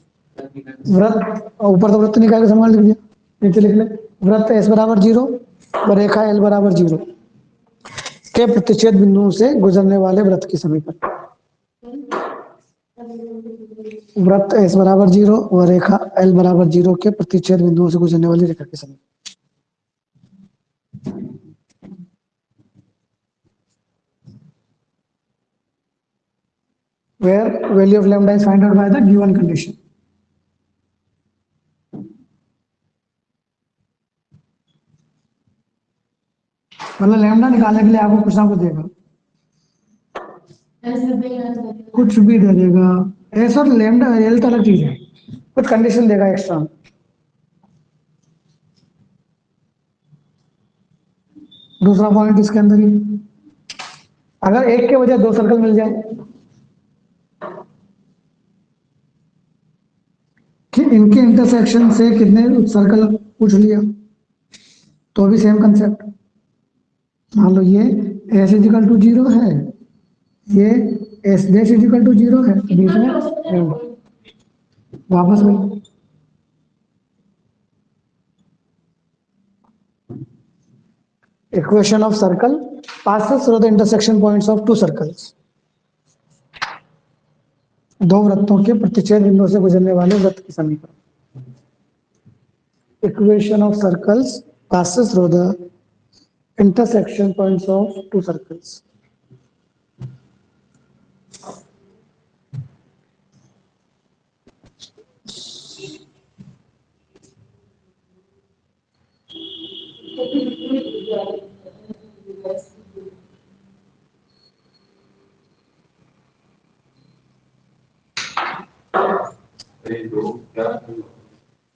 [SPEAKER 1] वृत्त, और ऊपर तो वृत्त निकाल के समान लिख दिया, नीचे लिख ले वृत्त s बराबर 0 और रेखा L बराबर 0 के प्रतिच्छेद बिंदुओं से गुजरने वाले वृत्त की समीकरण। वृत्त s बराबर 0 और रेखा L बराबर 0 के प्रतिच्छेद बिंदुओं से गुजरने वाली रेखा की समीकरण। where value of lambda is found out by the given condition। मतलब लैम्डा निकालने के लिए आपको कुछ ना कुछ देगा,
[SPEAKER 2] ऐसे देगा
[SPEAKER 1] कुछ भी दे देगा। एस और लैम्डा एल तो अलग चीज है, कुछ कंडीशन देगा एक्स्ट्रा। दूसरा पॉइंट इसके अंदर ही, अगर एक के बजाय दो सर्कल मिल जाए कि इनके इंटरसेक्शन से कितने सर्कल पूछ लिया, तो भी सेम कंसेप्ट। मान लो ये एस इजिकल टू 0 है, ये एस डैश इजिकल टू 0 है, बीच में वापस वही। Equation of circle passes through the intersection points of two circles। दो वृत्तों के प्रतिच्छेद बिंदुओं से गुजरने वाले वृत्त की समीकरण। Equation of circles passes through the intersection points of two circles।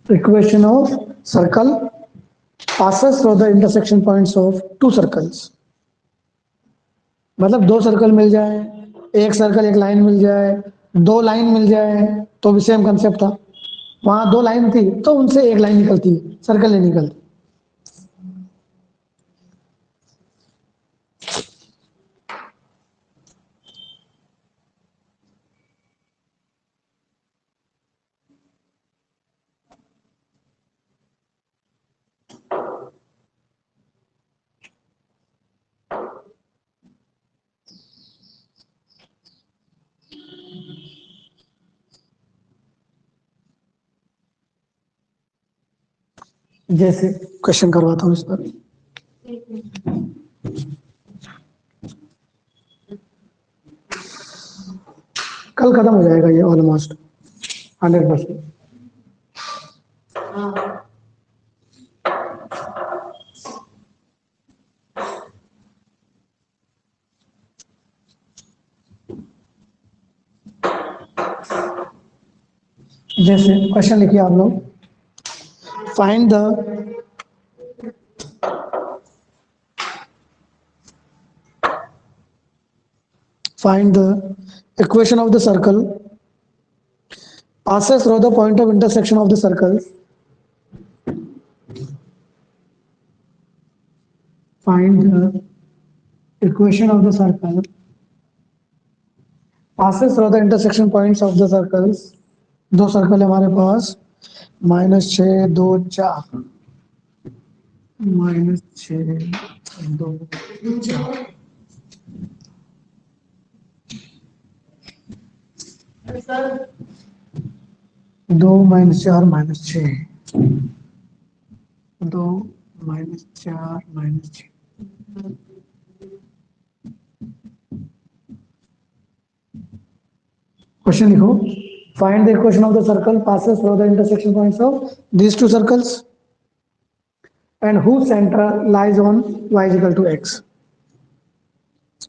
[SPEAKER 1] Equation of circle passes through the intersection points of two circles। मतलब दो सर्कल मिल जाए, एक सर्कल एक लाइन मिल जाए, दो लाइन मिल जाए, तो भी सेम कंसेप्ट था। वहां दो लाइन थी तो उनसे एक लाइन निकलती, सर्कल नहीं निकलती। जैसे क्वेश्चन करवाता हूँ इस पर। कल खत्म हो जाएगा ये ऑलमोस्ट 100%।
[SPEAKER 2] हाँ
[SPEAKER 1] जैसे क्वेश्चन लिखिए आप लोग, find the equation of the circle passes through the point of intersection of the circles. Find the equation of the circle passes through the intersection points of the circles. दो सर्कल है हमारे पास, -6 2 4, -6 2 4।
[SPEAKER 2] सर
[SPEAKER 1] 2 -4 -6, 2 -4 -6। क्वेश्चन लिखो, find the equation of the circle passes through the intersection points of these two circles and whose center lies on y is equal to x.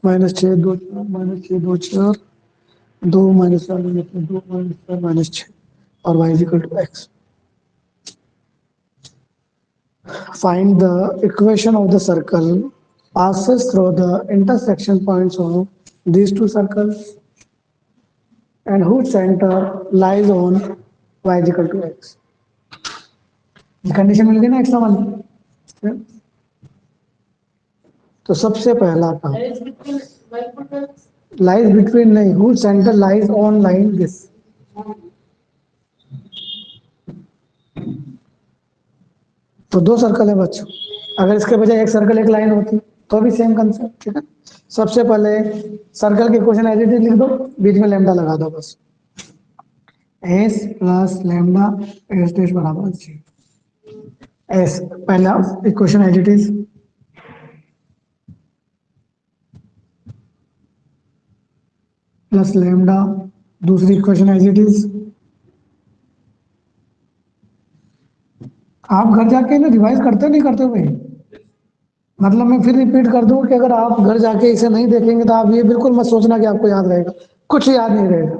[SPEAKER 1] -6 2 -6 2 4, 2 -4 -2 -4 -6 और y is equal to x. Find the equation of the circle passes through the intersection points of these two circles and whose center lies on y is equal to x. Condition मिल गई ना एक्स्ट्रा वन। तो सबसे पहला काम,
[SPEAKER 2] lies between bipolar
[SPEAKER 1] lies between नहीं, whose center lies on line this। तो दो सर्कल है बच्चों, अगर इसके बजाय एक सर्कल एक लाइन होती तो भी सेम कंसेप्ट, ठीक है। सबसे पहले सर्कल के इक्वेशन एज इट इज लिख दो, बीच में लैम्डा लगा दो बस, S plus lambda S dash बराबर जी। एस पहला equation as it is, plus lambda, दूसरी इक्वेशन एज इट इज। आप घर जाके ना रिवाइज करते हो नहीं करते हो भाई? मतलब मैं फिर रिपीट कर दूं कि अगर आप घर जाके इसे नहीं देखेंगे तो आप ये बिल्कुल मत सोचना कि आपको याद रहेगा, कुछ याद नहीं रहेगा।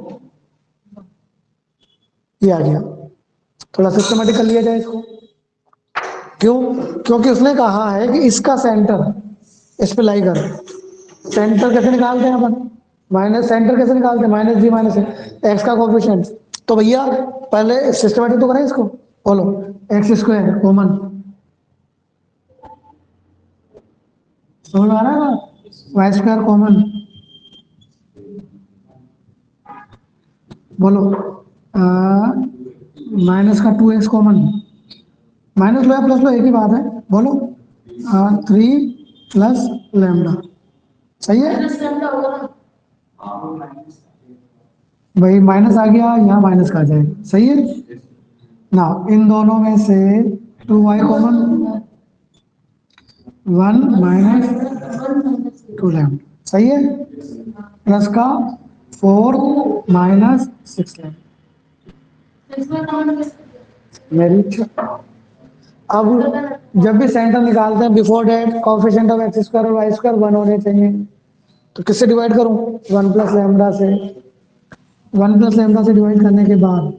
[SPEAKER 1] ये आ गया, थोड़ा सिस्टमेटिक कर लिया जाए इसको। क्यों? क्योंकि उसने कहा है कि इसका सेंटर इस पे लाई कर। सेंटर कैसे निकालते हैं अपन? माइनस सेंटर कैसे निकालते हैं? माइनस जी माइनस एक्स का कोफिशिएंट। तो भैया पहले सिस्टमेटिक तो करें इसको, बोलो एक्स स्क्वायर कॉमन, समझ में आ रहा है ना? वाई स्क्वायर कॉमन, बोलो माइनस का 2x कॉमन, माइनस लो या प्लस लो एक ही बात है, बोलो 3 प्लस लैम्डा, सही है
[SPEAKER 2] माइनस लैम्डा होगा ना।
[SPEAKER 1] भाई? माइनस आ गया, यहाँ माइनस का आ जाएगा, सही है ना। इन दोनों में से 2y कॉमन, 1 माइनस 2 लैम्डा, सही है, प्लस का 4 माइनस 6 लैम्डा,
[SPEAKER 2] इसमें कौन
[SPEAKER 1] मेरी इच्छा। अब जब भी सेंटर निकालते हैं before that coefficient of X square और वाई स्क्वायर 1 होने चाहिए, तो किससे डिवाइड करूं? 1 प्लस लैम्डा से। 1 प्लस लैम्डा से डिवाइड करने के बाद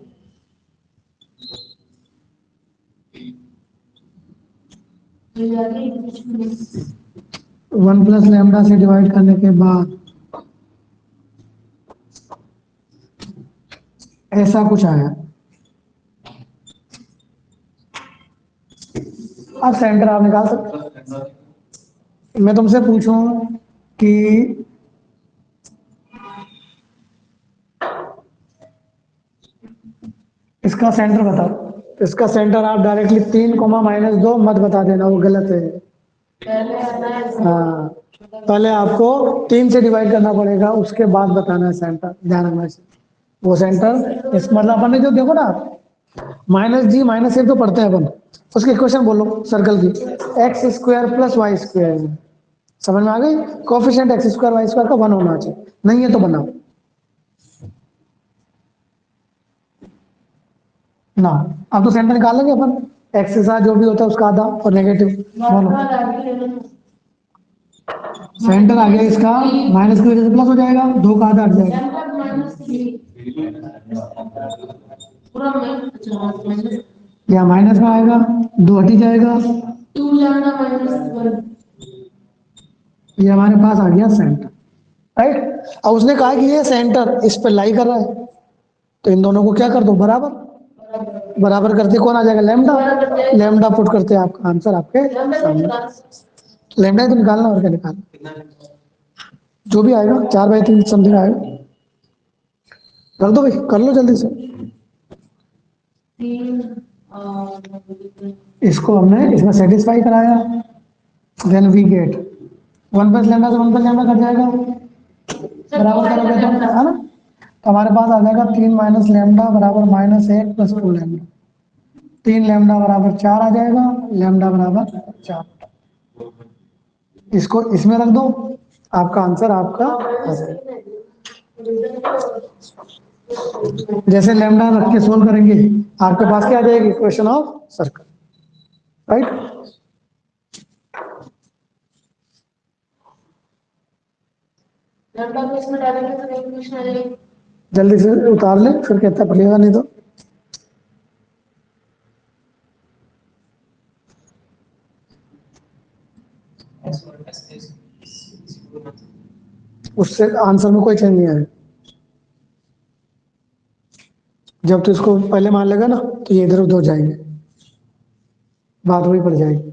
[SPEAKER 1] 1 प्लस लैम्डा से डिवाइड करने के बाद ऐसा कुछ आया। अब सेंटर आप निकाल सकते। मैं तुमसे पूछूं कि इसका सेंटर बताओ, इसका सेंटर आप डायरेक्टली 3 कोमा -2 मत बता देना, वो गलत है।
[SPEAKER 2] पहले आना है
[SPEAKER 1] हाँ, पहले आपको 3 से डिवाइड करना पड़ेगा, उसके बाद बताना है सेंटर, ध्यान रखना है। वो सेंटर इस मतलब अपन ने जो देखो ना -g -1 तो पढ़ते हैं अपन, उसकी इक्वेशन बोलो सर्कल की, x² + y²। समझ में आ गई? कोफिशिएंट x² y² का 1 होना चाहिए, नहीं है तो बनाओ ना। अब तो सेंटर निकाल लेंगे अपन, x के साथ जो भी होता है उसका आधा और नेगेटिव बोलो। सेंटर आ गया इसका, माइनस की वजह से प्लस हो जाएगा, 2 का आधा हट जाएगा।
[SPEAKER 2] पूरा माइनस
[SPEAKER 1] या माइनस में आएगा, 2 हट ही जाएगा,
[SPEAKER 2] 2 लैम्डा -1।
[SPEAKER 1] ये हमारे पास आ गया सेंटर, राइट। अब उसने कहा कि ये सेंटर इस पे लाई कर रहा है, तो इन दोनों को क्या कर दो, बराबर। बराबर करते कौन आ जाएगा, लैम्डा। लैम्डा पुट करते हैं, आपका आंसर आपके सामने। लैम्डा ही तो निकालना, और क्या निकालना, जो भी आएगा 4/3 समथिंग आएगा। रख दो भाई, कर लो जल्दी से।
[SPEAKER 2] 3
[SPEAKER 1] इसको हमने इसमें सेटिस्फाई कराया, देन वी गेट 1 + लैम्डा से 1 + लैम्डा कट जाएगा, बराबर करोगे तो, है ना। तो हमारे पास आ जाएगा 3 - लैम्डा बराबर -1 + 2 लैम्डा। 3 लैम्डा बराबर 4 आ जाएगा, लैम्डा बराबर 4। इसको इसमें रख दो, आपका आंसर आपका आ जाएगा। जैसे लैम्डा रख के सोल्व करेंगे, आपके पास क्या आ जाएगी, equation of circle, right.
[SPEAKER 2] Lambda को इसमें डालेंगे तो एक इक्वेशन आ जाएगी।
[SPEAKER 1] जल्दी से उतार ले, फिर कहता पड़ेगा नहीं तो। उससे आंसर में कोई चेंज नहीं आएगा। जब तो इसको पहले मान लेगा ना, तो ये इधर उधर हो जाएंगे, बात वही पड़ जाएगी।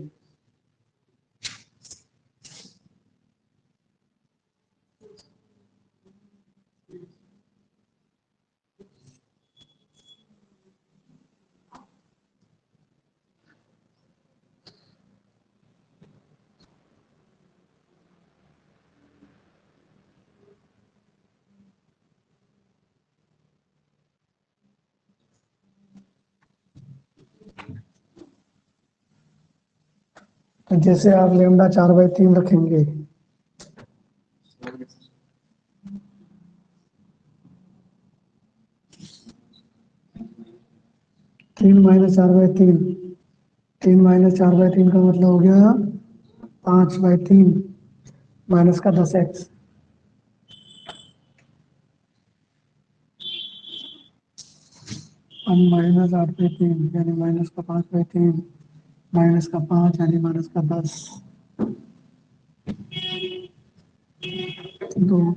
[SPEAKER 1] तो जैसे आप लैम्डा 4/3 रखेंगे, तीन माइनस 4/3, 3 - 4/3 का मतलब हो गया 5/3 माइनस का 10x, अब -8/3 यानी माइनस का 5/3 माइनस का 5 यानी माइनस का 10, 2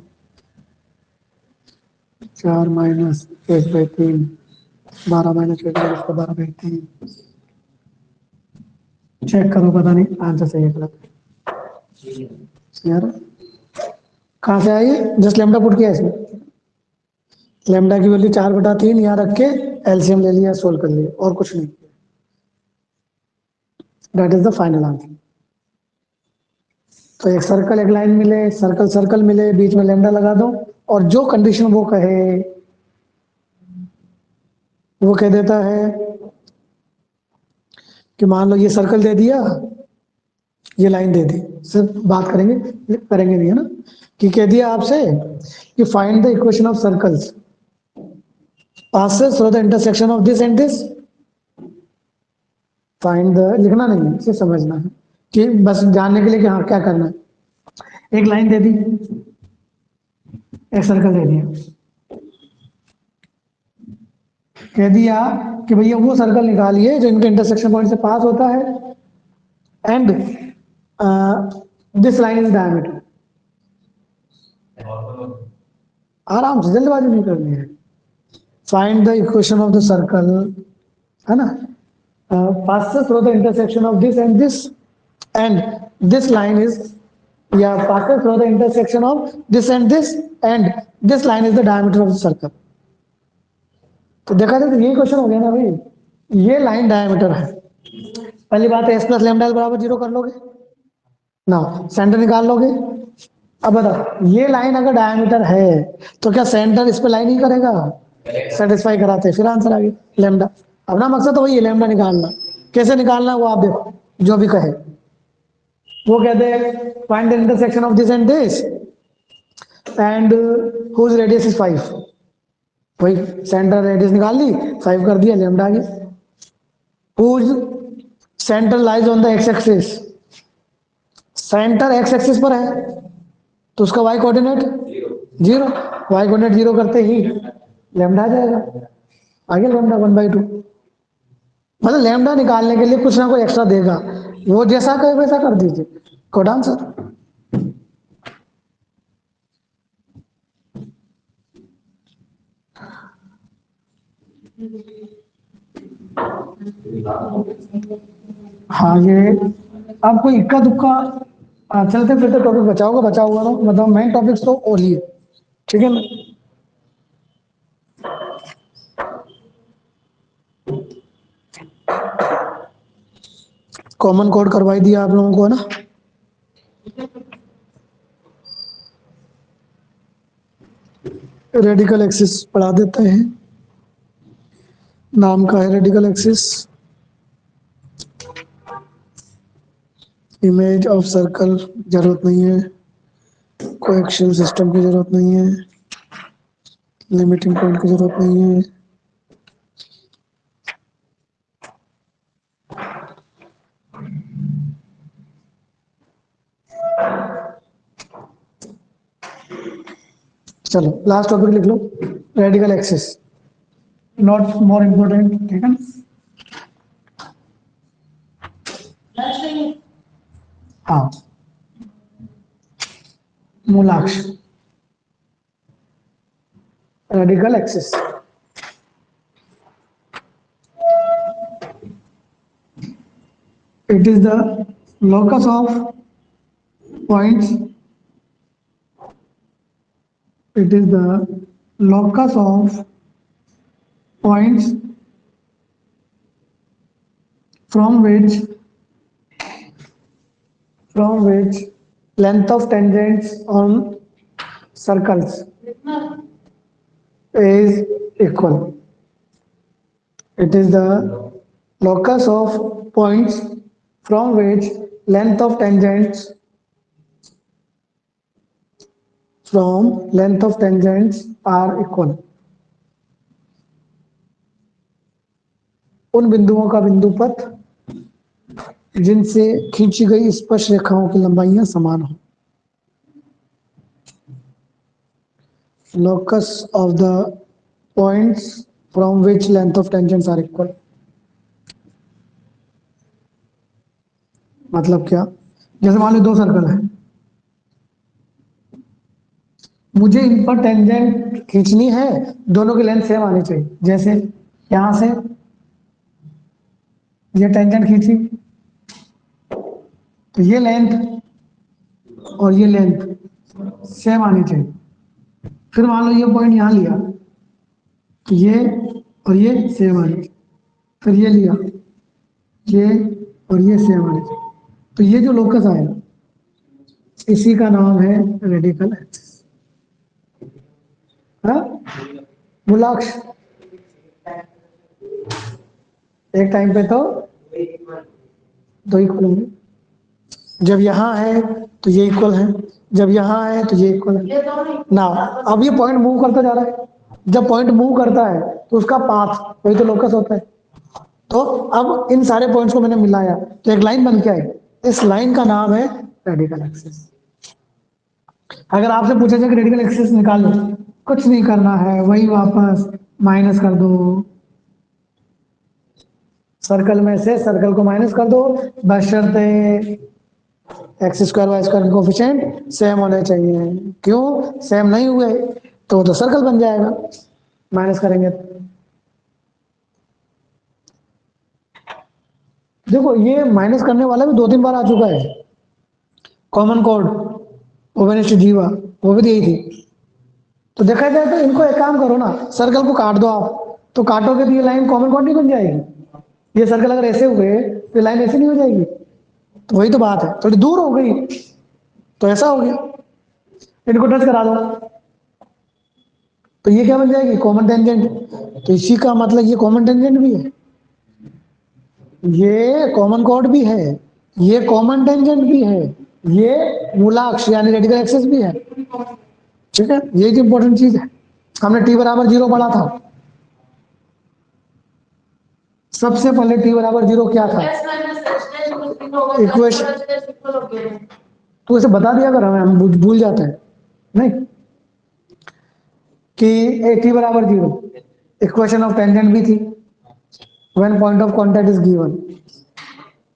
[SPEAKER 1] 4 माइनस 1/3 12 माइनस 1 माइनस का 12/3। चेक करो, पता नहीं आंसर सही है गलत यार। कहाँ से आई, जस्ट लैम्डा पुट किया इसमें, लैम्डा की वैल्यू 4/3 यहाँ रख के एलसीएम ले लिया, सोल्व कर लिया, और कुछ नहीं। That is the final answer. तो एक सर्कल एक लाइन मिले, सर्कल सर्कल मिले, बीच में लैम्डा लगा दो, और जो कंडीशन वो कहे वो कह देता है कि मान लो ये सर्कल दे दिया, ये लाइन दे दी, सिर्फ बात करेंगे करेंगे नहीं, है ना, कि कह दिया आपसे कि find the equation of circles passes through the intersection of this and this, find the, लिखना नहीं है, सिर्फ समझना है, कि बस जानने के लिए कि हाँ क्या करना है। एक लाइन दे दी, एक सर्कल दे दिया, कह दिया कि भैया वो सर्कल निकालिए जो इनके इंटरसेक्शन पॉइंट से पास होता है, and this line is diameter. आराम से, जल्दबाजी नहीं करनी है। Find the equation of the circle, है ना, passes through the intersection of this and this, and this line is, yeah, passes through the intersection of this and this, and this line is the diameter of the circle। तो देखा जाए तो यही क्वेश्चन हो गया ना भाई, ये लाइन डायमीटर है। पहली बात है s + लैम्डा बराबर 0 कर लोगे ना, सेंटर निकाल लोगे। अब बताओ, ये लाइन अगर डायमीटर है तो क्या सेंटर इस पे लाइन ही करेगा, सेटिस्फाई कराते, फिर आंसर आ गया लैम्डा। अपना मकसद तो वही है लैम्डा निकालना। कैसे निकालना है वो आप देखो, जो भी कहे वो कहते हैं find the intersection of this and this and whose radius is 5। वही सेंटर रेडियस निकाल ली, 5 कर दिया, लैम्डा आ गया। Whose centre lies on the X axis, centre X axis पर है तो उसका वाई कोऑर्डिनेट 0, वाई कोऑर्डिनेट 0 करते ही लैम्डा आ जाएगा, आ गया लैम्डा 1/2। मतलब लैम्डा निकालने के लिए कुछ ना कोई एक्स्ट्रा देगा, वो जैसा कहे वैसा कर दीजिए, कोड आंसर। हाँ ये अब कोई इक्का दुक्का चलते फिरते टॉपिक बचा होगा, बचा हुआ ना, मतलब मेन टॉपिक्स तो और ही है, ठीक है ना। कॉमन कोड करवाई दिया आप लोगों को ना। रेडिकल एक्सिस पढ़ा देते हैं, नाम का है radical axis. Image of circle जरूरत नहीं है, कोएक्सियल सिस्टम की जरूरत नहीं है, लिमिटिंग पॉइंट की जरूरत नहीं है। चलो लास्ट टॉपिक लिख लो, radical axis, not more important, ठीक है ना।
[SPEAKER 2] लास्ट है
[SPEAKER 1] हाँ, मूलाक्ष, radical axis. It is the locus of points. It is the locus of points from which length of tangents on circles is equal. It is the locus of points from which length of tangents are equal. उन बिंदुओं का बिंदु पथ जिनसे खींची गई स्पर्श रेखाओं की लंबाइयां समान हो। Locus of the points from which length of tangents are equal. मतलब क्या, जैसे मान लो 2 सर्कल है, मुझे इन पर टेंजेंट खींचनी है, दोनों की लेंथ सेम आनी चाहिए। जैसे यहां से ये टेंजेंट खींची तो ये लेंथ और ये लेंथ सेम आनी चाहिए। फिर मान लो ये पॉइंट यहां लिया तो ये और ये सेम आनी चाहिए, फिर ये लिया ये और ये सेम आनी चाहिए, तो ये जो लोकस आएगा इसी का नाम है रेडिकल एक्सिस। हाँ, मूलाक्ष। एक टाइम पे तो 2 इक्वल होंगे, जब यहाँ है तो ये इक्वल है, जब यहाँ है तो ये इक्वल है
[SPEAKER 2] ये दोनों
[SPEAKER 1] ना। अब ये पॉइंट मूव करता जा रहा है, जब पॉइंट मूव करता है तो उसका पाथ वही तो लोकस होता है। तो अब इन सारे पॉइंट्स को मैंने मिलाया तो एक लाइन बन के आई, इस लाइन का नाम है रेडिकल एक्सिस। अगर आपसे पूछा जाए कि रेडिकल एक्सिस निकालो, कुछ नहीं करना है, वही वापस माइनस कर दो, सर्कल में से सर्कल को माइनस कर दो, बशर्ते X square Y square coefficient same होने चाहिए। क्यों सेम नहीं हुए तो सर्कल बन जाएगा, माइनस करेंगे। देखो ये माइनस करने वाला भी 2-3 बार आ चुका है, कॉमन कोड ओवेनिस्ट जीवा वो भी दी थी। तो देखा जाए तो इनको एक काम करो ना, सर्कल को काट दो आप, तो काटोगे तो ये लाइन कॉमन कोड नहीं बन जाएगी। ये सर्कल अगर ऐसे हुए तो लाइन ऐसे नहीं हो जाएगी, तो वही तो बात है, थोड़ी दूर हो गई तो ऐसा हो गया। इनको टच करा दो तो ये क्या बन जाएगी, कॉमन टेंजेंट। तो इसी का मतलब ये कॉमन टेंजेंट भी है, ये कॉमन कॉर्ड भी है, ये कॉमन टेंजेंट भी है, ये मूलाक्ष यानी रेडिकल एक्सिस भी है। ठीक है, ये एक इंपॉर्टेंट चीज है। हमने टी बराबर 0 पढ़ा था। सबसे पहले टी बराबर 0 क्या था?
[SPEAKER 2] S minus H dash equals 0 होगा,
[SPEAKER 1] Equation-
[SPEAKER 2] H dash equal हो गया।
[SPEAKER 1] तो इसे बता दिया कर हमें, हम भूल जाते हैं नहीं कि ए टी बराबर 0 इक्वेशन ऑफ टेंजेंट भी थी when point of contact is given.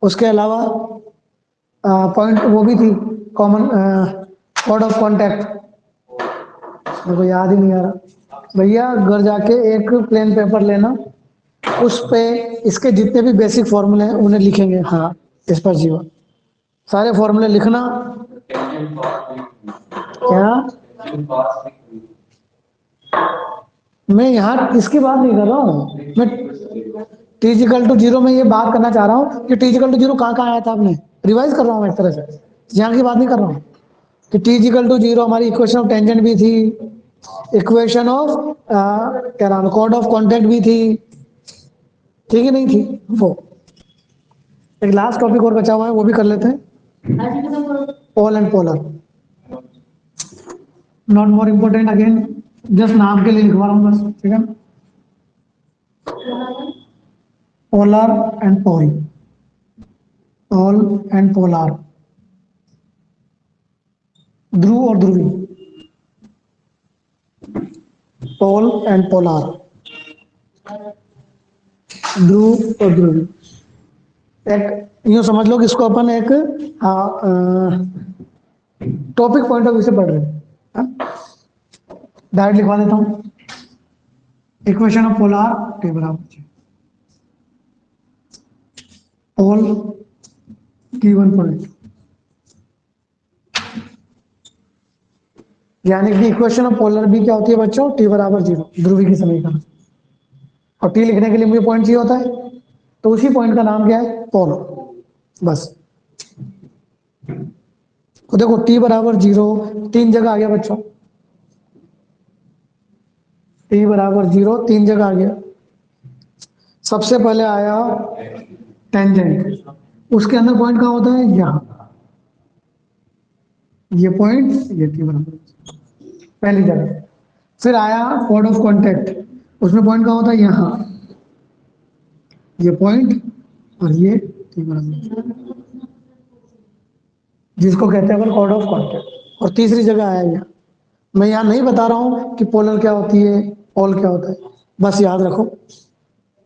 [SPEAKER 1] उसके अलावा पॉइंट वो भी थी कॉमन कॉर्ड ऑफ कांटेक्ट, मेरे को याद ही नहीं आ रहा भैया। घर जाके एक प्लेन पेपर लेना, उस पे इसके जितने भी बेसिक फॉर्मूले हैं उन्हें लिखेंगे। हाँ, इस पर जीवन सारे फॉर्मूले लिखना। क्या? मैं यहाँ इसकी बात नहीं कर रहा हूँ, मैं टीजिकल टू 0 में ये बात करना चाह रहा हूँ कि टीजिकल टू 0 कहाँ आया था आपने। रिवाइज कर रहा हूँ मैं एक तरह से, यहाँ की बात नहीं कर रहा हूँ कि टीजिकल टू 0 हमारी इक्वेशन ऑफ टेंजेंट भी थी, इक्वेशन ऑफ क्या नाम कॉर्ड ऑफ कांटेक्ट भी थी, ठीक है नहीं थी वो। एक लास्ट टॉपिक और बचा हुआ है, वो भी कर लेते हैं।
[SPEAKER 2] आज ही खत्म करो।
[SPEAKER 1] Pole and polar, not more important, again just नाम के लिए लिखवा रहा हूँ बस। ठीक है, polar and pole, pole and polar, ध्रुव और ध्रुवी, पोल एंड पोलार, ध्रुव और ध्रुवी। एक यूं समझ लो कि इसको अपन एक टॉपिक पॉइंट ऑफ व्यू से पढ़ रहे हैं। डायरेक्ट लिखवा देता हूं, इक्वेशन ऑफ पोलार टी बराबर पोल गिवन पॉइंट, यानी कि इक्वेशन ऑफ पोलर भी क्या होती है बच्चों? टी बराबर 0, ध्रुवी की समीकरण। और टी लिखने के लिए मुझे पॉइंट चाहिए होता है, तो उसी पॉइंट का नाम क्या है? पोल। बस तो देखो टी बराबर 0 तीन जगह आ गया बच्चों, टी बराबर 0 तीन जगह आ गया। सबसे पहले आया टेंजेंट, उसके अंदर पॉइंट कहाँ होता है? यहाँ, ये पॉइंट, ये टी बराबर पहली जगह। फिर आया कॉर्ड ऑफ कांटेक्ट, उसमें पॉइंट कहाँ होता है? यहाँ, ये पॉइंट और ये टी बराबर, जिसको कहते हैं कॉर्ड ऑफ कांटेक्ट। और तीसरी जगह आया यहाँ। मैं यहाँ नहीं बता रहा हूँ कि पोलर क्या होती है, पोल क्या होता है, बस याद रखो।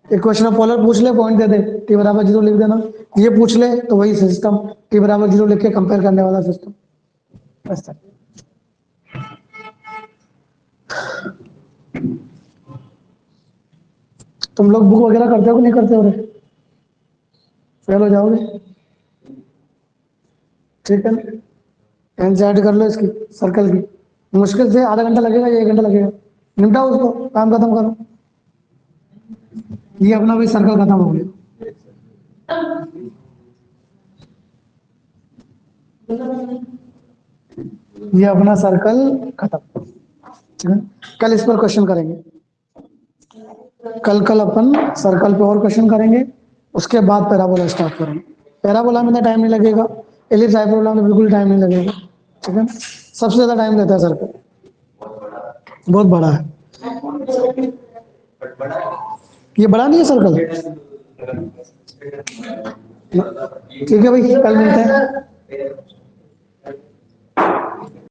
[SPEAKER 1] इक्वेशन ऑफ पोलर पूछ ले, पॉइंट दे दे, टी बराबर 0 लिख देना। ये पूछ ले तो वही सिस्टम, टी बराबर 0 लिख के कंपेयर करने वाला सिस्टम। बस तक। तुम लोग बुक वगैरह करते हो कि नहीं करते हो रे? फेल हो जाओगे, ठीक है ना। एनसीईआरटी कर लो इसकी, सर्कल की। मुश्किल से आधा घंटा लगेगा या 1 घंटा लगेगा, निपटाओ उसको, काम खत्म करो। ये अपना भी सर्कल खत्म हो गया। ये अपना सर्कल खत्म, ठीक है। कल इस पर क्वेश्चन करेंगे, कल अपन सर्कल पे और क्वेश्चन करेंगे, उसके बाद पैराबोला स्टार्ट करेंगे। पैराबोला में टाइम नहीं लगेगा, एलिप्स हाइपरबोला में बिल्कुल टाइम नहीं लगेगा, ठीक है। सबसे ज्यादा टाइम लेता है सर्कल, बहुत बड़ा है। ये बड़ा नहीं है सर्कल, ठीक है भाई, कल मिलते हैं।